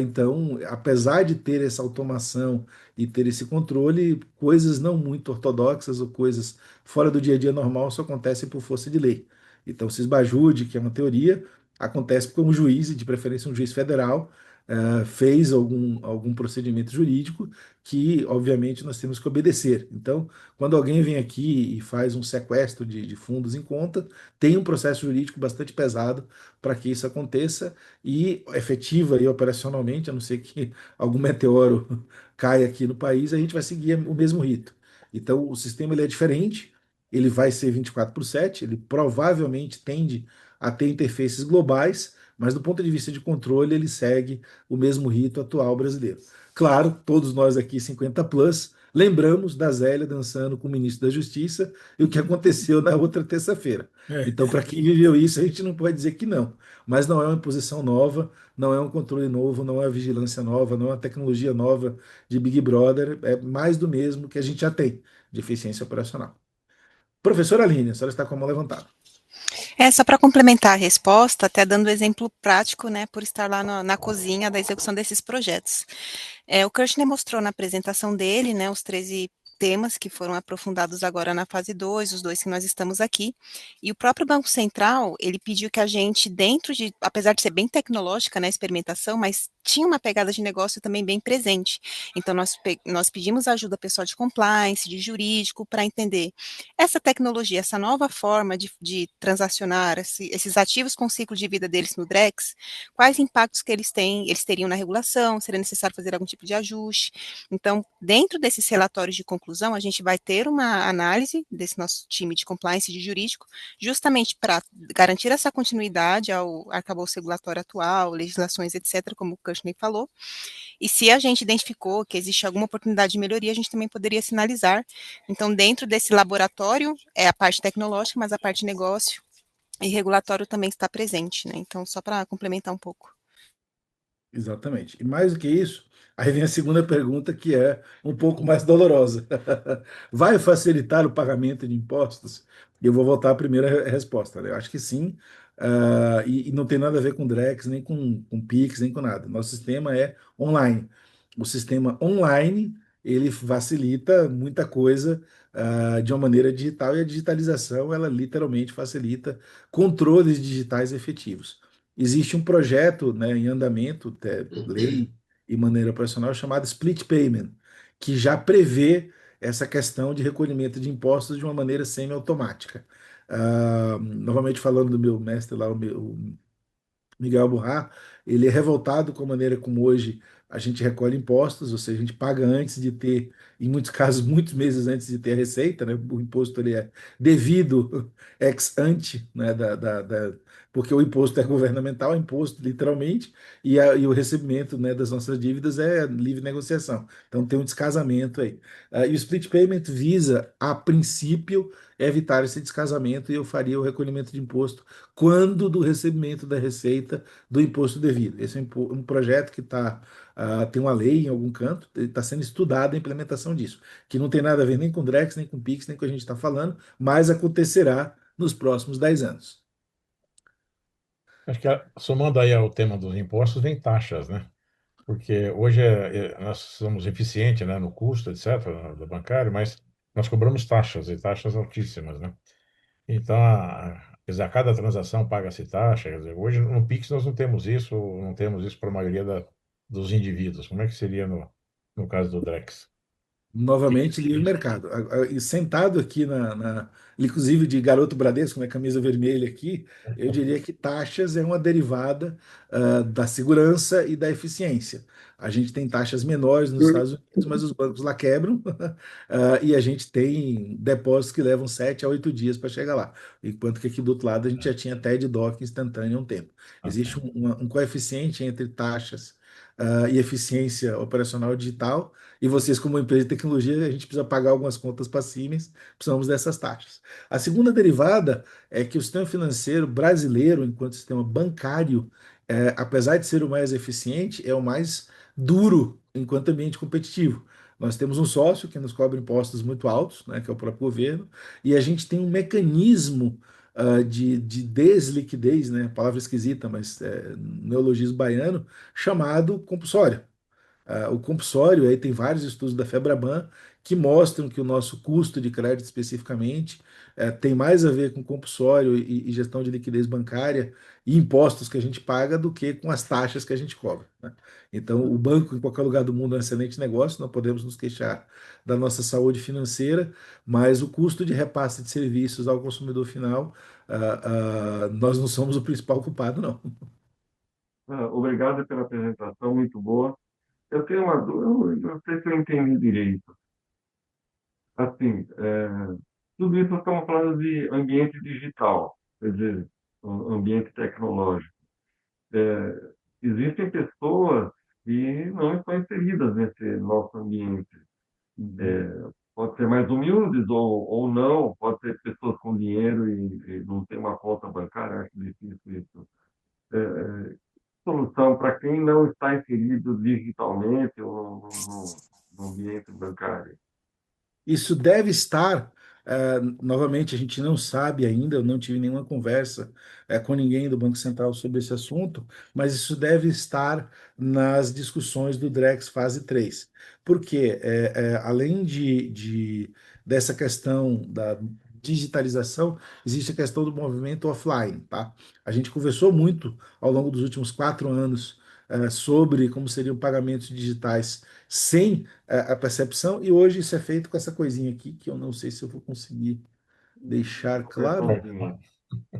Então, apesar de ter essa automação e ter esse controle, coisas não muito ortodoxas ou coisas fora do dia a dia normal só acontecem por força de lei. Então, se esbajude, que é uma teoria, acontece porque um juiz, e de preferência um juiz federal, fez algum procedimento jurídico que, obviamente, nós temos que obedecer. Então, quando alguém vem aqui e faz um sequestro de fundos em conta, tem um processo jurídico bastante pesado para que isso aconteça e efetiva e operacionalmente, a não ser que algum meteoro caia aqui no país, a gente vai seguir o mesmo rito. Então, o sistema ele é diferente, ele vai ser 24/7, ele provavelmente tende a ter interfaces globais, mas do ponto de vista de controle, ele segue o mesmo rito atual brasileiro. Claro, todos nós aqui 50 plus lembramos da Zélia dançando com o ministro da Justiça e o que aconteceu na outra terça-feira. É. Então, para quem viveu isso, a gente não pode dizer que não. Mas não é uma imposição nova, não é um controle novo, não é uma vigilância nova, não é uma tecnologia nova de Big Brother, é mais do mesmo que a gente já tem de eficiência operacional. Professora Aline, a senhora está com a mão levantada. Só para complementar a resposta, até dando exemplo prático, né, por estar lá na cozinha da execução desses projetos. O Kirchner mostrou na apresentação dele, né, os 13 temas que foram aprofundados agora na fase 2, os 2 que nós estamos aqui, e o próprio Banco Central, ele pediu que a gente, apesar de ser bem tecnológica, né, a experimentação, mas tinha uma pegada de negócio também bem presente. Então, nós pedimos ajuda pessoal de compliance, de jurídico, para entender essa tecnologia, essa nova forma de transacionar esses ativos com o ciclo de vida deles no Drex, quais impactos que eles teriam na regulação, seria necessário fazer algum tipo de ajuste. Então, dentro desses relatórios de conclusão, a gente vai ter uma análise desse nosso time de compliance e de jurídico, justamente para garantir essa continuidade ao arcabouço regulatório atual, legislações, etc., como o Kirchner falou. E se a gente identificou que existe alguma oportunidade de melhoria, a gente também poderia sinalizar. Então, dentro desse laboratório, é a parte tecnológica, mas a parte de negócio e regulatório também está presente, né? Então, só para complementar um pouco. Exatamente. E mais do que isso, aí vem a segunda pergunta, que é um pouco mais dolorosa. Vai facilitar o pagamento de impostos? E eu vou voltar à primeira resposta, né? Eu acho que sim, e não tem nada a ver com Drex, nem com Pix, nem com nada. Nosso sistema é online. O sistema online, ele facilita muita coisa, de uma maneira digital, e a digitalização, ela literalmente facilita controles digitais efetivos. Existe um projeto, né, em andamento, lei e maneira operacional, chamado Split Payment, que já prevê essa questão de recolhimento de impostos de uma maneira semi-automática. Novamente falando do meu mestre lá, o Miguel Burrá, ele é revoltado com a maneira como hoje a gente recolhe impostos, ou seja, a gente paga antes de ter, em muitos casos, muitos meses antes de ter a receita, né? O imposto ele é devido ex ante, né? Porque o imposto é governamental, é imposto literalmente, e o recebimento, né, das nossas dívidas é livre negociação. Então tem um descasamento aí. E o split payment visa, a princípio, evitar esse descasamento, e eu faria o recolhimento de imposto quando do recebimento da receita do imposto devido. Esse é um projeto que tem uma lei em algum canto, está sendo estudada a implementação disso, que não tem nada a ver nem com Drex, nem com Pix, nem com o que a gente está falando, mas acontecerá nos próximos 10 anos. Acho que somando aí ao tema dos impostos, vem taxas, né? Porque hoje nós somos eficientes, né, no custo, etc., do bancário, mas nós cobramos taxas, e taxas altíssimas, né? Então, quer dizer, a cada transação paga-se taxa. Quer dizer, hoje no Pix nós não temos isso para a maioria dos indivíduos. Como é que seria no caso do Drex? Novamente, livre mercado. E sentado aqui inclusive de garoto Bradesco, com a camisa vermelha aqui, eu diria que taxas é uma derivada da segurança e da eficiência. A gente tem taxas menores nos Estados Unidos, mas os bancos lá quebram, e a gente tem depósitos que levam 7 a 8 dias para chegar lá. Enquanto que aqui do outro lado a gente já tinha TED Doc instantâneo há um tempo. Ah, Existe um coeficiente entre taxas e eficiência operacional digital, e vocês, como empresa de tecnologia, a gente precisa pagar algumas contas para Siemens, precisamos dessas taxas. A segunda derivada é que o sistema financeiro brasileiro, enquanto sistema bancário, apesar de ser o mais eficiente, é o mais duro enquanto ambiente competitivo. Nós temos um sócio que nos cobra impostos muito altos, né, que é o próprio governo, e a gente tem um mecanismo de desliquidez, né, palavra esquisita, mas neologismo baiano, chamado compulsório. O compulsório, aí tem vários estudos da Febraban que mostram que o nosso custo de crédito especificamente tem mais a ver com compulsório e gestão de liquidez bancária e impostos que a gente paga do que com as taxas que a gente cobra, né? Então, o banco em qualquer lugar do mundo é um excelente negócio, não podemos nos queixar da nossa saúde financeira, mas o custo de repasse de serviços ao consumidor final, nós não somos o principal culpado, não. Obrigado pela apresentação, muito boa. Eu tenho uma dúvida, eu não sei se eu entendi direito. Assim, tudo isso estamos falando de ambiente digital, quer dizer, um ambiente tecnológico. Existem pessoas que não estão inseridas nesse nosso ambiente. Pode ser mais humildes ou não, pode ser pessoas com dinheiro e não tem uma conta bancária, acho difícil isso. Solução para quem não está inserido digitalmente ou no ambiente bancário. Isso deve estar, novamente, a gente não sabe ainda, eu não tive nenhuma conversa, com ninguém do Banco Central sobre esse assunto, mas isso deve estar nas discussões do Drex fase 3. Porque, além dessa questão da digitalização, existe a questão do movimento offline, tá? A gente conversou muito ao longo dos últimos 4 anos, sobre como seriam pagamentos digitais sem a percepção, e hoje isso é feito com essa coisinha aqui, que eu não sei se eu vou conseguir deixar claro.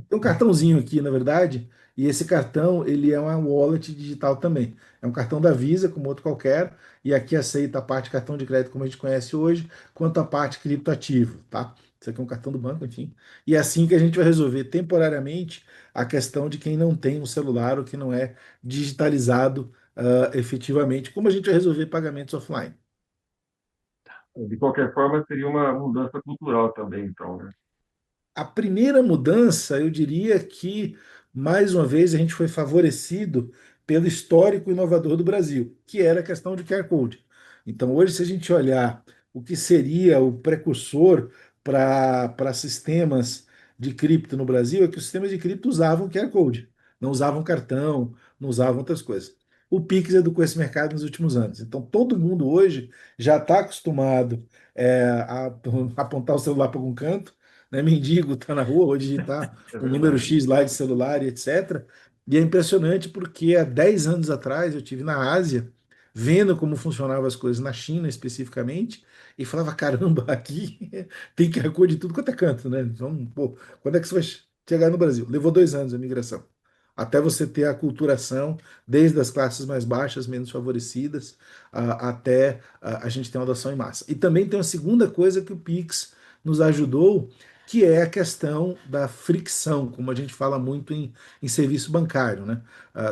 Tem um cartãozinho aqui, na verdade, e esse cartão, ele é uma wallet digital também. É um cartão da Visa, como outro qualquer, e aqui aceita a parte cartão de crédito como a gente conhece hoje, quanto a parte criptoativo, tá? Isso aqui é um cartão do banco, enfim. E é assim que a gente vai resolver temporariamente a questão de quem não tem um celular ou que não é digitalizado, efetivamente, como a gente vai resolver pagamentos offline. De qualquer forma, seria uma mudança cultural também, então, né? A primeira mudança, eu diria que, mais uma vez, a gente foi favorecido pelo histórico inovador do Brasil, que era a questão de QR Code. Então, hoje, se a gente olhar o que seria o precursor para sistemas de cripto no Brasil, é que os sistemas de cripto usavam QR Code, não usavam cartão, não usavam outras coisas. O Pix educou esse mercado nos últimos anos. Então, todo mundo hoje já está acostumado, a apontar o celular para algum canto, né? Mendigo tá na rua, ou digitar É um número verdade. X lá de celular e etc. E é impressionante porque há 10 anos atrás eu tive na Ásia, vendo como funcionavam as coisas na China especificamente, e falava, caramba, aqui tem QR Code de tudo quanto é canto, né? Então, pô, quando é que você vai chegar no Brasil? Levou 2 anos a migração. Até você ter a aculturação, desde as classes mais baixas, menos favorecidas, até a gente ter uma adoção em massa. E também tem uma segunda coisa que o Pix nos ajudou, que é a questão da fricção, como a gente fala muito em serviço bancário, né?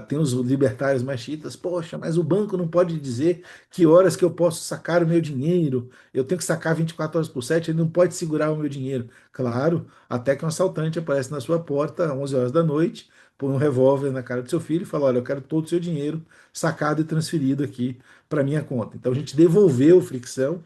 Tem os libertários machistas, poxa, mas o banco não pode dizer que horas que eu posso sacar o meu dinheiro, eu tenho que sacar 24 horas por 7, ele não pode segurar o meu dinheiro. Claro, até que um assaltante aparece na sua porta às 11 horas da noite, põe um revólver na cara do seu filho e fala, olha, eu quero todo o seu dinheiro sacado e transferido aqui para minha conta. Então a gente devolveu fricção.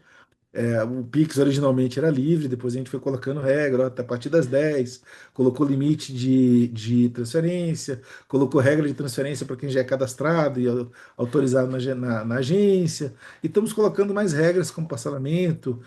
O Pix originalmente era livre, depois a gente foi colocando regra, ó, até a partir das 10, colocou limite de transferência, colocou regra de transferência para quem já é cadastrado e autorizado na agência, e estamos colocando mais regras como parcelamento,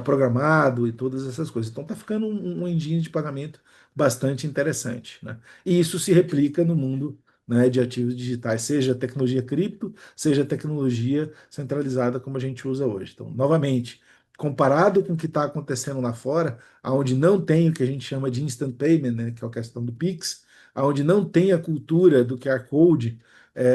programado e todas essas coisas. Então está ficando um engine de pagamento bastante interessante, né? E isso se replica no mundo, né, de ativos digitais, seja tecnologia cripto, seja tecnologia centralizada como a gente usa hoje. Então, novamente, comparado com o que está acontecendo lá fora, onde não tem o que a gente chama de instant payment, né, que é a questão do Pix, onde não tem a cultura do QR Code,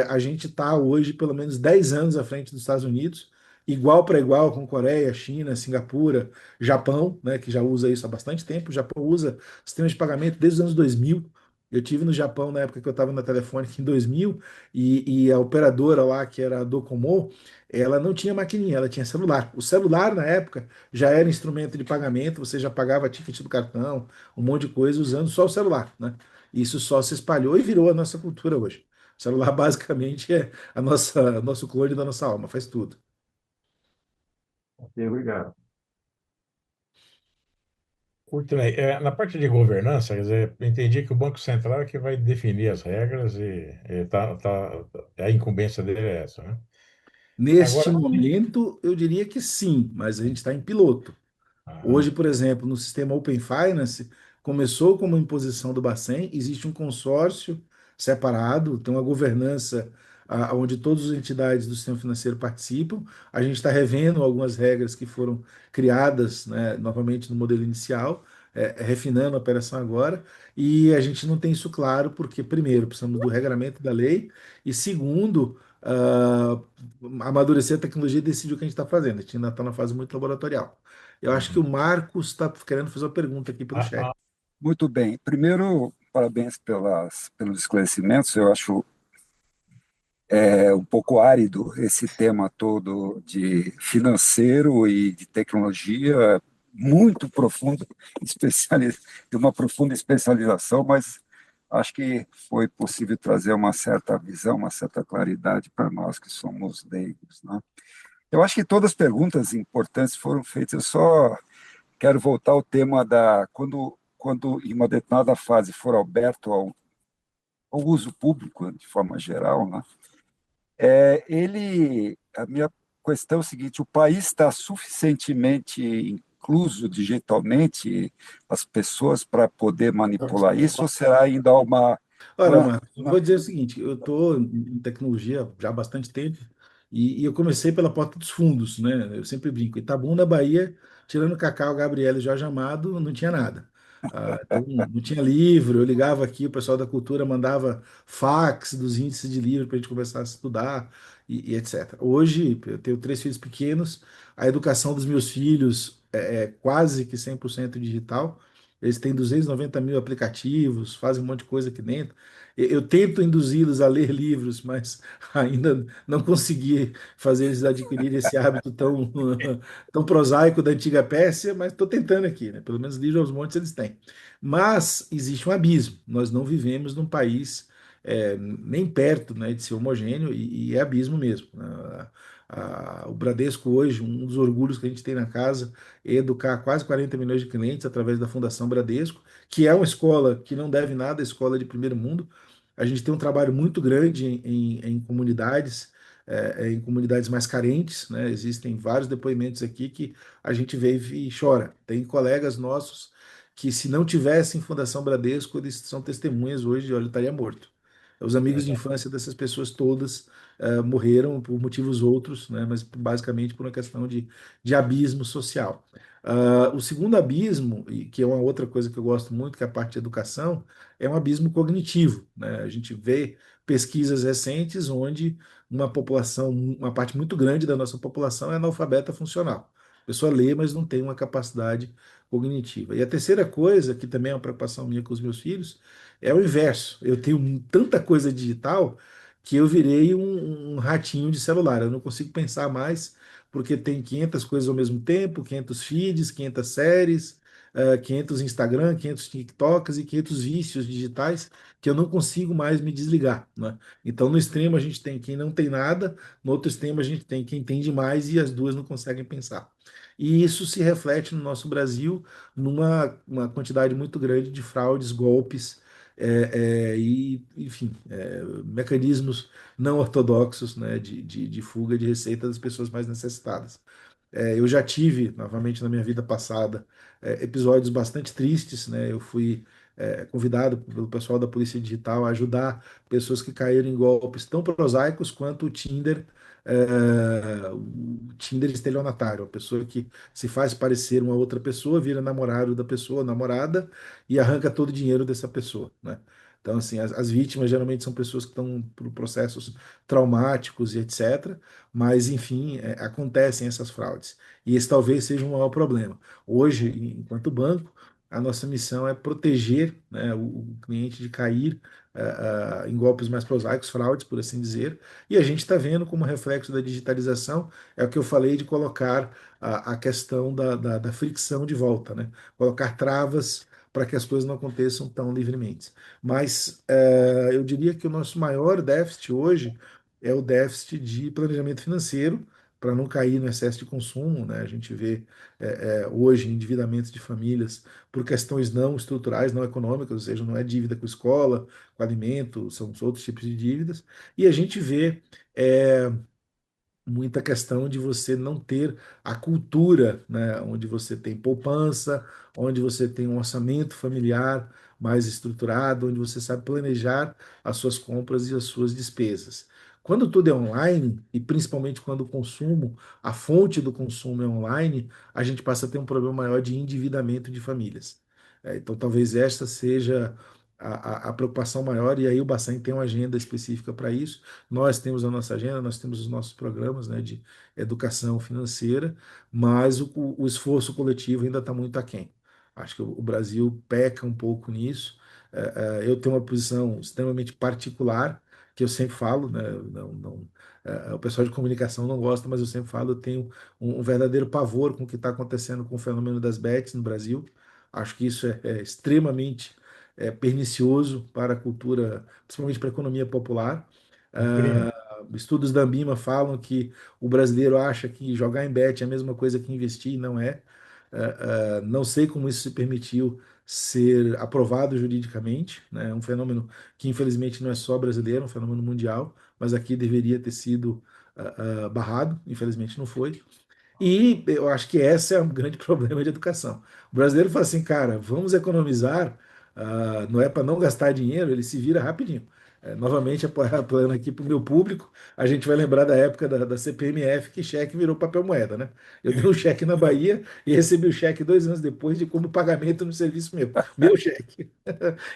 a gente está hoje pelo menos 10 anos à frente dos Estados Unidos, igual para igual com Coreia, China, Singapura, Japão, né, que já usa isso há bastante tempo. O Japão usa sistema de pagamento desde os anos 2000. Eu tive no Japão na época que eu estava na Telefônica em 2000 e a operadora lá, que era a Docomo, ela não tinha maquininha, ela tinha celular. O celular, na época, já era instrumento de pagamento, você já pagava ticket do cartão, um monte de coisa usando só o celular, né? Isso só se espalhou e virou a nossa cultura hoje. O celular basicamente é nosso clone da nossa alma, faz tudo. Ok, obrigado. Muito bem. Na parte de governança, quer dizer, eu entendi que o Banco Central é que vai definir as regras e a incumbência dele é essa, né? Neste Agora, momento, eu diria que sim, mas a gente está em piloto. Hoje, aham, por exemplo, no sistema Open Finance, começou como imposição do Bacen, existe um consórcio separado, tem uma governança onde todas as entidades do sistema financeiro participam. A gente está revendo algumas regras que foram criadas, né, novamente no modelo inicial, refinando a operação agora, e a gente não tem isso claro porque, primeiro, precisamos do regramento da lei, e segundo, amadurecer a tecnologia e decidir o que a gente está fazendo. A gente ainda está na fase muito laboratorial. Eu acho que o uhum. Marcos está querendo fazer uma pergunta aqui pelo chat. A- Muito bem. Primeiro, parabéns pelos esclarecimentos. Eu acho um pouco árido esse tema todo de financeiro e de tecnologia, muito profundo, de uma profunda especialização, mas acho que foi possível trazer uma certa visão, uma certa claridade para nós que somos leigos, né? Eu acho que todas as perguntas importantes foram feitas. Eu só quero voltar ao tema da quando em uma determinada fase for aberto ao uso público de forma geral, né? A minha questão é o seguinte: o país está suficientemente incluso digitalmente as pessoas para poder manipular isso, ou será ainda Olha, uma, Marcos, eu uma vou dizer o seguinte: eu estou em tecnologia já há bastante tempo e eu comecei pela porta dos fundos, né? Eu sempre brinco. Itabuna, Bahia, tirando Cacau, Gabriela e Jorge Amado, não tinha nada. Então, não tinha livro. Eu ligava aqui, o pessoal da cultura mandava fax dos índices de livro para a gente começar a estudar e etc. Hoje, eu tenho três filhos pequenos, a educação dos meus filhos é quase que 100% digital. Eles têm 290 mil aplicativos, fazem um monte de coisa aqui dentro. Eu tento induzi-los a ler livros, mas ainda não consegui fazer eles adquirirem esse hábito tão, tão prosaico da antiga Pérsia, mas estou tentando aqui, né? Pelo menos livro aos montes eles têm. Mas existe um abismo. Nós não vivemos num país nem perto, né, de ser homogêneo e é abismo mesmo. O Bradesco hoje, um dos orgulhos que a gente tem na casa é educar quase 40 milhões de clientes através da Fundação Bradesco, que é uma escola que não deve nada à escola de primeiro mundo. A gente tem um trabalho muito grande em comunidades, em comunidades mais carentes, né? Existem vários depoimentos aqui que a gente vê e chora. Tem colegas nossos que, se não tivessem Fundação Bradesco, eles são testemunhas hoje de, olha, eu estaria morto. Os amigos de infância dessas pessoas todas morreram por motivos outros, né? Mas basicamente por uma questão de abismo social. O segundo abismo, e que é uma outra coisa que eu gosto muito, que é a parte de educação, é um abismo cognitivo, né? A gente vê pesquisas recentes onde uma população, uma parte muito grande da nossa população é analfabeta funcional. A pessoa lê, mas não tem uma capacidade cognitiva. E a terceira coisa, que também é uma preocupação minha com os meus filhos, é o inverso. Eu tenho tanta coisa digital que eu virei um ratinho de celular. Eu não consigo pensar mais porque tem 500 coisas ao mesmo tempo, 500 feeds, 500 séries, 500 Instagram, 500 TikToks e 500 vícios digitais que eu não consigo mais me desligar, né? Então, no extremo, a gente tem quem não tem nada, no outro extremo, a gente tem quem tem demais e as duas não conseguem pensar. E isso se reflete no nosso Brasil numa uma quantidade muito grande de fraudes, golpes, enfim, mecanismos não ortodoxos, né, de fuga de receita das pessoas mais necessitadas. Eu já tive, novamente na minha vida passada, episódios bastante tristes, né? Eu fui convidado pelo pessoal da Polícia Digital a ajudar pessoas que caíram em golpes tão prosaicos quanto o Tinder estelionatário, a pessoa que se faz parecer uma outra pessoa, vira namorado da pessoa, namorada, e arranca todo o dinheiro dessa pessoa, né? Então, assim, as vítimas geralmente são pessoas que estão por processos traumáticos e etc. Mas, enfim, acontecem essas fraudes. E esse talvez seja um maior problema. Hoje, enquanto banco, a nossa missão é proteger, né, o cliente de cair em golpes mais prosaicos, fraudes, por assim dizer. E a gente está vendo como reflexo da digitalização, é o que eu falei de colocar a questão da fricção de volta, né? Colocar travas para que as coisas não aconteçam tão livremente. Mas eu diria que o nosso maior déficit hoje é o déficit de planejamento financeiro, para não cair no excesso de consumo, né? A gente vê hoje endividamentos de famílias por questões não estruturais, não econômicas, ou seja, não é dívida com escola, com alimento, são outros tipos de dívidas, e a gente vê é, muita questão de você não ter a cultura, né, onde você tem poupança, onde você tem um orçamento familiar mais estruturado, onde você sabe planejar as suas compras e as suas despesas. Quando tudo é online, e principalmente quando o consumo, a fonte do consumo é online, a gente passa a ter um problema maior de endividamento de famílias. Então, talvez esta seja a preocupação maior, e aí o Bacen tem uma agenda específica para isso. Nós temos a nossa agenda, nós temos os nossos programas, né, de educação financeira, mas o esforço coletivo ainda está muito aquém. Acho que o Brasil peca um pouco nisso. Eu tenho uma posição extremamente particular, que eu sempre falo, né, o pessoal de comunicação não gosta, mas eu sempre falo, eu tenho um verdadeiro pavor com o que está acontecendo com o fenômeno das bets no Brasil. Acho que isso é extremamente pernicioso para a cultura, principalmente para a economia popular. Um crime. Estudos da Ambima falam que o brasileiro acha que jogar em bet é a mesma coisa que investir, e não é. Não sei como isso se permitiu ser aprovado juridicamente, né? É um fenômeno que infelizmente não é só brasileiro, é um fenômeno mundial, mas aqui deveria ter sido barrado, infelizmente não foi. E eu acho que esse é um grande problema de educação. O brasileiro fala assim, cara, vamos economizar, não é para não gastar dinheiro, ele se vira rapidinho. Novamente, apelando aqui para o meu público, a gente vai lembrar da época da CPMF, que cheque virou papel moeda, né? Eu dei um cheque na Bahia e recebi o cheque 2 anos depois de como pagamento no serviço meu cheque,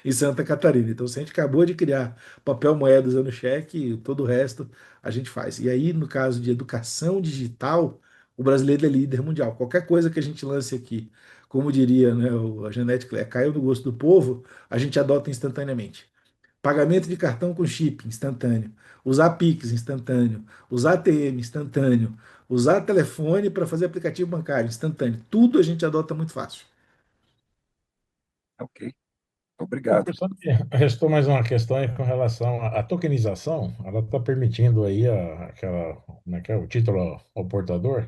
em Santa Catarina. Então, se a gente acabou de criar papel moeda usando cheque, todo o resto a gente faz. E aí, no caso de educação digital, o brasileiro é líder mundial. Qualquer coisa que a gente lance aqui, como diria, né, a Janete Claire, caiu no gosto do povo, a gente adota instantaneamente. Pagamento de cartão com chip instantâneo, usar Pix instantâneo, usar ATM instantâneo, usar telefone para fazer aplicativo bancário instantâneo. Tudo a gente adota muito fácil. Ok, Ô, obrigado. professor, restou mais uma questão aí com relação à tokenização. Ela está permitindo aí aquela, como é que é, o título ao portador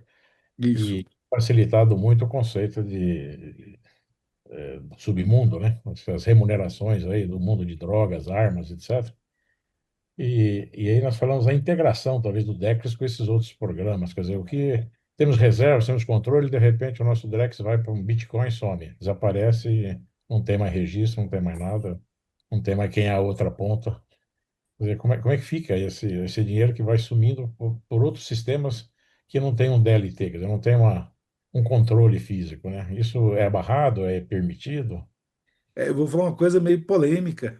Isso. e facilitado muito o conceito de submundo, né? As remunerações aí do mundo de drogas, armas, etc. E aí nós falamos da integração, talvez, do Drex com esses outros programas. Quer dizer, o que temos reservas, temos controle, de repente o nosso Drex vai para um Bitcoin e some, desaparece, não tem mais registro, não tem mais nada, não tem mais quem é a outra ponta. Quer dizer, como é que fica esse dinheiro que vai sumindo por outros sistemas que não tem um DLT, quer dizer, não tem um controle físico, né? Isso é barrado, é permitido? Eu vou falar uma coisa meio polêmica,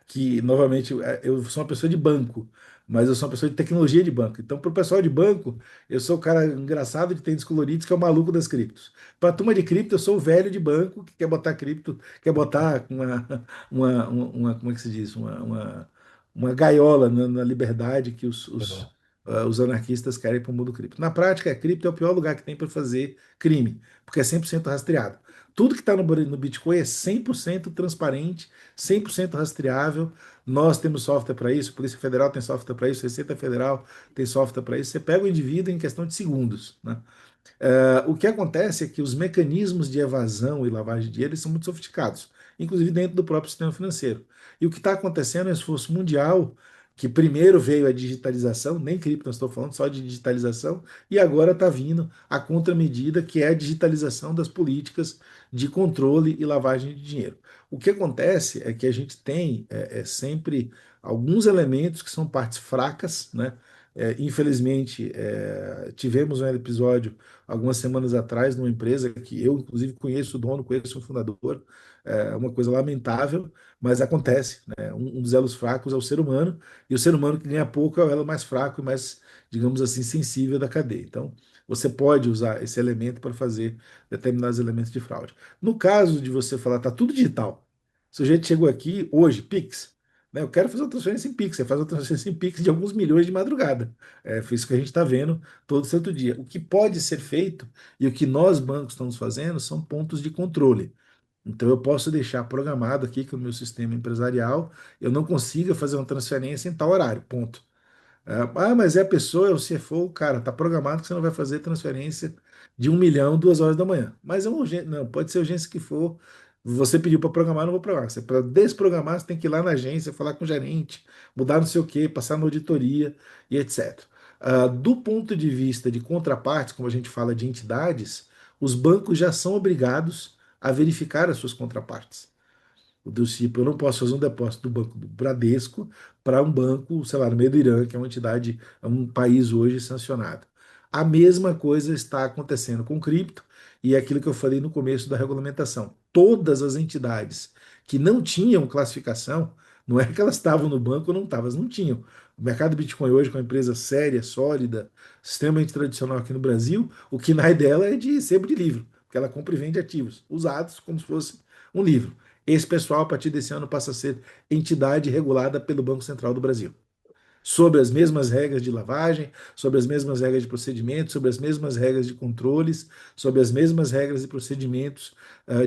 que, novamente, eu sou uma pessoa de banco, mas eu sou uma pessoa de tecnologia de banco. Então, para o pessoal de banco, eu sou o cara engraçado de tênis coloridos, que é o maluco das criptos. Para a turma de cripto, eu sou o velho de banco que quer botar cripto, quer botar como é que se diz? Uma gaiola na liberdade que os anarquistas querem para o mundo cripto. Na prática, a cripto é o pior lugar que tem para fazer crime, porque é 100% rastreado. Tudo que está no Bitcoin é 100% transparente, 100% rastreável. Nós temos software para isso, Polícia Federal tem software para isso, Receita Federal tem software para isso. Você pega o indivíduo em questão de segundos, né? O que acontece é que os mecanismos de evasão e lavagem de dinheiro são muito sofisticados, inclusive dentro do próprio sistema financeiro. E o que está acontecendo é um esforço mundial, que primeiro veio a digitalização, nem cripto, nós estamos falando só de digitalização, e agora está vindo a contramedida, que é a digitalização das políticas de controle e lavagem de dinheiro. O que acontece é que a gente tem sempre alguns elementos que são partes fracas, né? Infelizmente, tivemos um episódio algumas semanas atrás numa empresa que eu, inclusive, conheço o dono, conheço o fundador. É uma coisa lamentável, mas acontece, né? Um dos elos fracos é o ser humano, e o ser humano que ganha pouco é o elo mais fraco e mais, digamos assim, sensível da cadeia. Então, você pode usar esse elemento para fazer determinados elementos de fraude. No caso de você falar, tá tudo digital. O sujeito chegou aqui hoje, Pix, né? Eu quero fazer uma transferência em Pix. Você faz uma transferência em Pix de alguns milhões de madrugada. Foi isso que a gente está vendo todo santo dia. O que pode ser feito e o que nós bancos estamos fazendo são pontos de controle. Então eu posso deixar programado aqui que o meu sistema empresarial eu não consiga fazer uma transferência em tal horário, ponto. Mas é a pessoa, é o CFO, cara, tá programado que você não vai fazer transferência de 1 milhão 2 horas da manhã. Mas é uma urgência, não, pode ser a urgência que for. Você pediu para programar, não vou programar. Você para desprogramar, você tem que ir lá na agência, falar com o gerente, mudar não sei o quê, passar na auditoria e etc. Do ponto de vista de contrapartes, como a gente fala de entidades, os bancos já são obrigados a verificar as suas contrapartes. Do tipo, eu não posso fazer um depósito do banco do Bradesco para um banco, sei lá, no meio do Irã, que é uma entidade, é um país hoje sancionado. A mesma coisa está acontecendo com cripto, e é aquilo que eu falei no começo da regulamentação. Todas as entidades que não tinham classificação, não é que elas estavam no banco ou não estavam, elas não tinham. O mercado Bitcoin hoje, com uma empresa séria, sólida, extremamente tradicional aqui no Brasil, o que KNAI dela é de sebo de livro, porque ela compra e vende ativos usados como se fosse um livro. Esse pessoal, a partir desse ano, passa a ser entidade regulada pelo Banco Central do Brasil, sobre as mesmas regras de lavagem, sobre as mesmas regras de procedimento, sobre as mesmas regras de controles, sobre as mesmas regras e procedimentos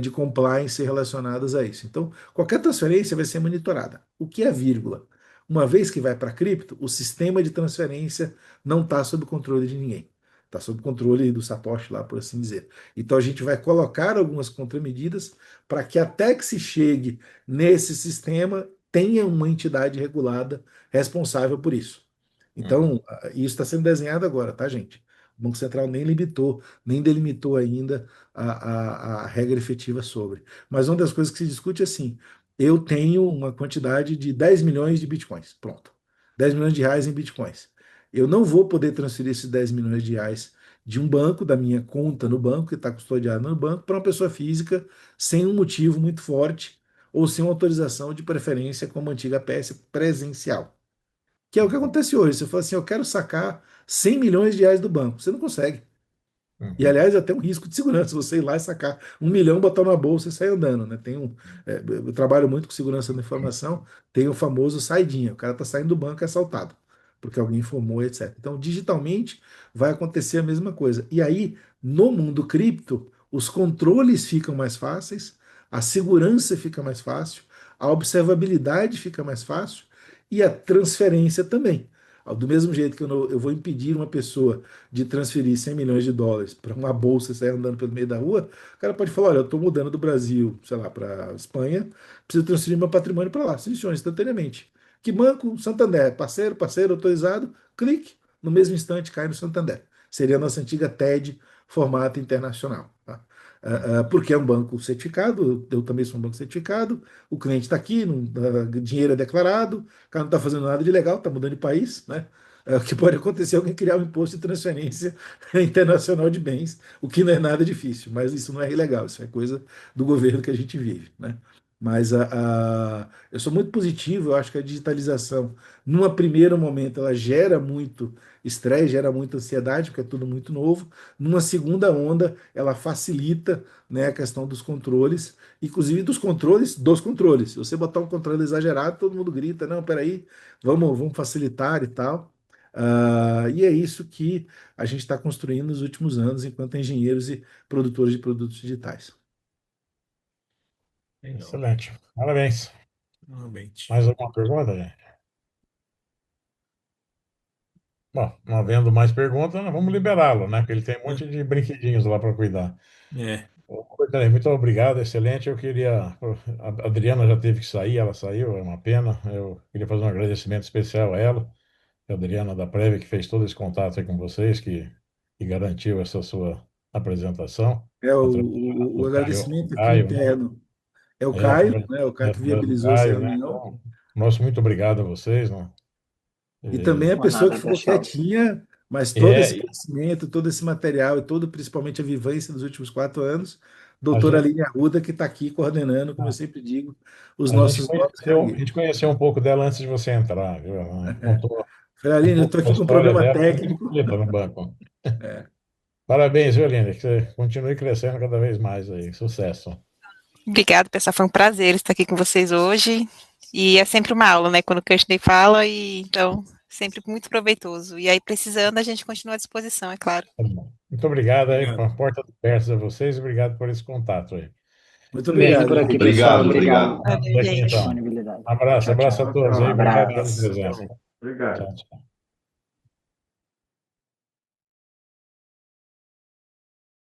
de compliance relacionadas a isso. Então, qualquer transferência vai ser monitorada. O que é vírgula? Uma vez que vai para cripto, o sistema de transferência não está sob controle de ninguém. Está sob controle do Satoshi lá, por assim dizer. Então a gente vai colocar algumas contramedidas para que até que se chegue nesse sistema tenha uma entidade regulada responsável por isso. Então, isso está sendo desenhado agora, tá, gente? O Banco Central nem limitou, nem delimitou ainda a regra efetiva sobre. Mas uma das coisas que se discute é assim: eu tenho uma quantidade de 10 milhões de bitcoins, pronto. 10 milhões de reais em bitcoins. Eu não vou poder transferir esses 10 milhões de reais de um banco, da minha conta no banco, que está custodiado no banco, para uma pessoa física, sem um motivo muito forte, ou sem uma autorização de preferência como a antiga PS presencial. Que é o que acontece hoje. Você fala assim, eu quero sacar 100 milhões de reais do banco. Você não consegue. E, aliás, é até um risco de segurança você ir lá e sacar 1 milhão, botar na bolsa e sair andando, né? Eu trabalho muito com segurança da informação, tem o famoso saidinha. O cara está saindo do banco e é assaltado, porque alguém informou, etc. Então, digitalmente, vai acontecer a mesma coisa. E aí, no mundo cripto, os controles ficam mais fáceis, a segurança fica mais fácil, a observabilidade fica mais fácil e a transferência também. Do mesmo jeito que eu vou impedir uma pessoa de transferir 100 milhões de dólares para uma bolsa e sair andando pelo meio da rua, o cara pode falar: olha, eu estou mudando do Brasil, sei lá, para Espanha, preciso transferir meu patrimônio para lá. Funciona instantaneamente. Que banco? Santander. Parceiro, autorizado, clique, no mesmo instante cai no Santander. Seria a nossa antiga TED, formato internacional. Tá? Porque é um banco certificado, eu também sou um banco certificado, o cliente está aqui, dinheiro é declarado, o cara não está fazendo nada de ilegal, está mudando de país, né? O que pode acontecer é alguém criar um imposto de transferência internacional de bens, o que não é nada difícil, mas isso não é ilegal, isso é coisa do governo que a gente vive, né? Mas eu sou muito positivo, eu acho que a digitalização, num primeiro momento, ela gera muito estresse, gera muita ansiedade, porque é tudo muito novo. Numa segunda onda, ela facilita, né, a questão dos controles, inclusive dos controles. Se você botar um controle exagerado, todo mundo grita, não, peraí, vamos facilitar e tal. E é isso que a gente está construindo nos últimos anos, enquanto engenheiros e produtores de produtos digitais. Excelente. Parabéns. Realmente. Mais alguma pergunta, gente? Bom, não havendo mais perguntas, nós vamos liberá-lo, né? Porque ele tem um monte de brinquedinhos lá para cuidar. É. Courtney, muito obrigado, excelente. Eu queria. A Adriana já teve que sair, ela saiu, é uma pena. Eu queria fazer um agradecimento especial a ela, a Adriana da Prévia, que fez todo esse contato aí com vocês, que garantiu essa sua apresentação. Através O do agradecimento aqui Caio, né? interno é o Caio, né? O Caio que Através do viabilizou essa Caio, né? reunião. Então, nosso muito obrigado a vocês, né? E também a Por pessoa nada, que ficou Gastão. quietinha, mas todo esse É, conhecimento, todo esse material e todo, principalmente a vivência dos últimos 4 anos, a doutora gente, Aline Arruda, que está aqui coordenando, como eu sempre digo, os a gente nossos novos conheceu, a cargueiros. gente conheceu um pouco dela antes de você entrar, viu? Ela contou Falei, um Aline, eu pouco estou da aqui com um história problema dela, muito técnico. bonita no banco. É. Parabéns, viu, Aline? Que você continue crescendo cada vez mais aí. Sucesso. Obrigada, pessoal. Foi um prazer estar aqui com vocês hoje. E é sempre uma aula, né? Quando o Kirchner fala, e então, sempre muito proveitoso. E aí, precisando, a gente continua à disposição, é claro. Tá bom. Muito obrigado aí, com a Obrigado. porta aberta a vocês. Obrigado por esse contato aí. Muito Beijo por obrigado, aqui, gente. pessoal. Obrigado, Obrigado obrigado. Valeu, Daqui gente. então. disponibilidade. Abraço, Tchau, abraço a tchau. Tchau, todos tchau. aí. Um Obrigado pela abraço. presença. Obrigado. Tchau, tchau.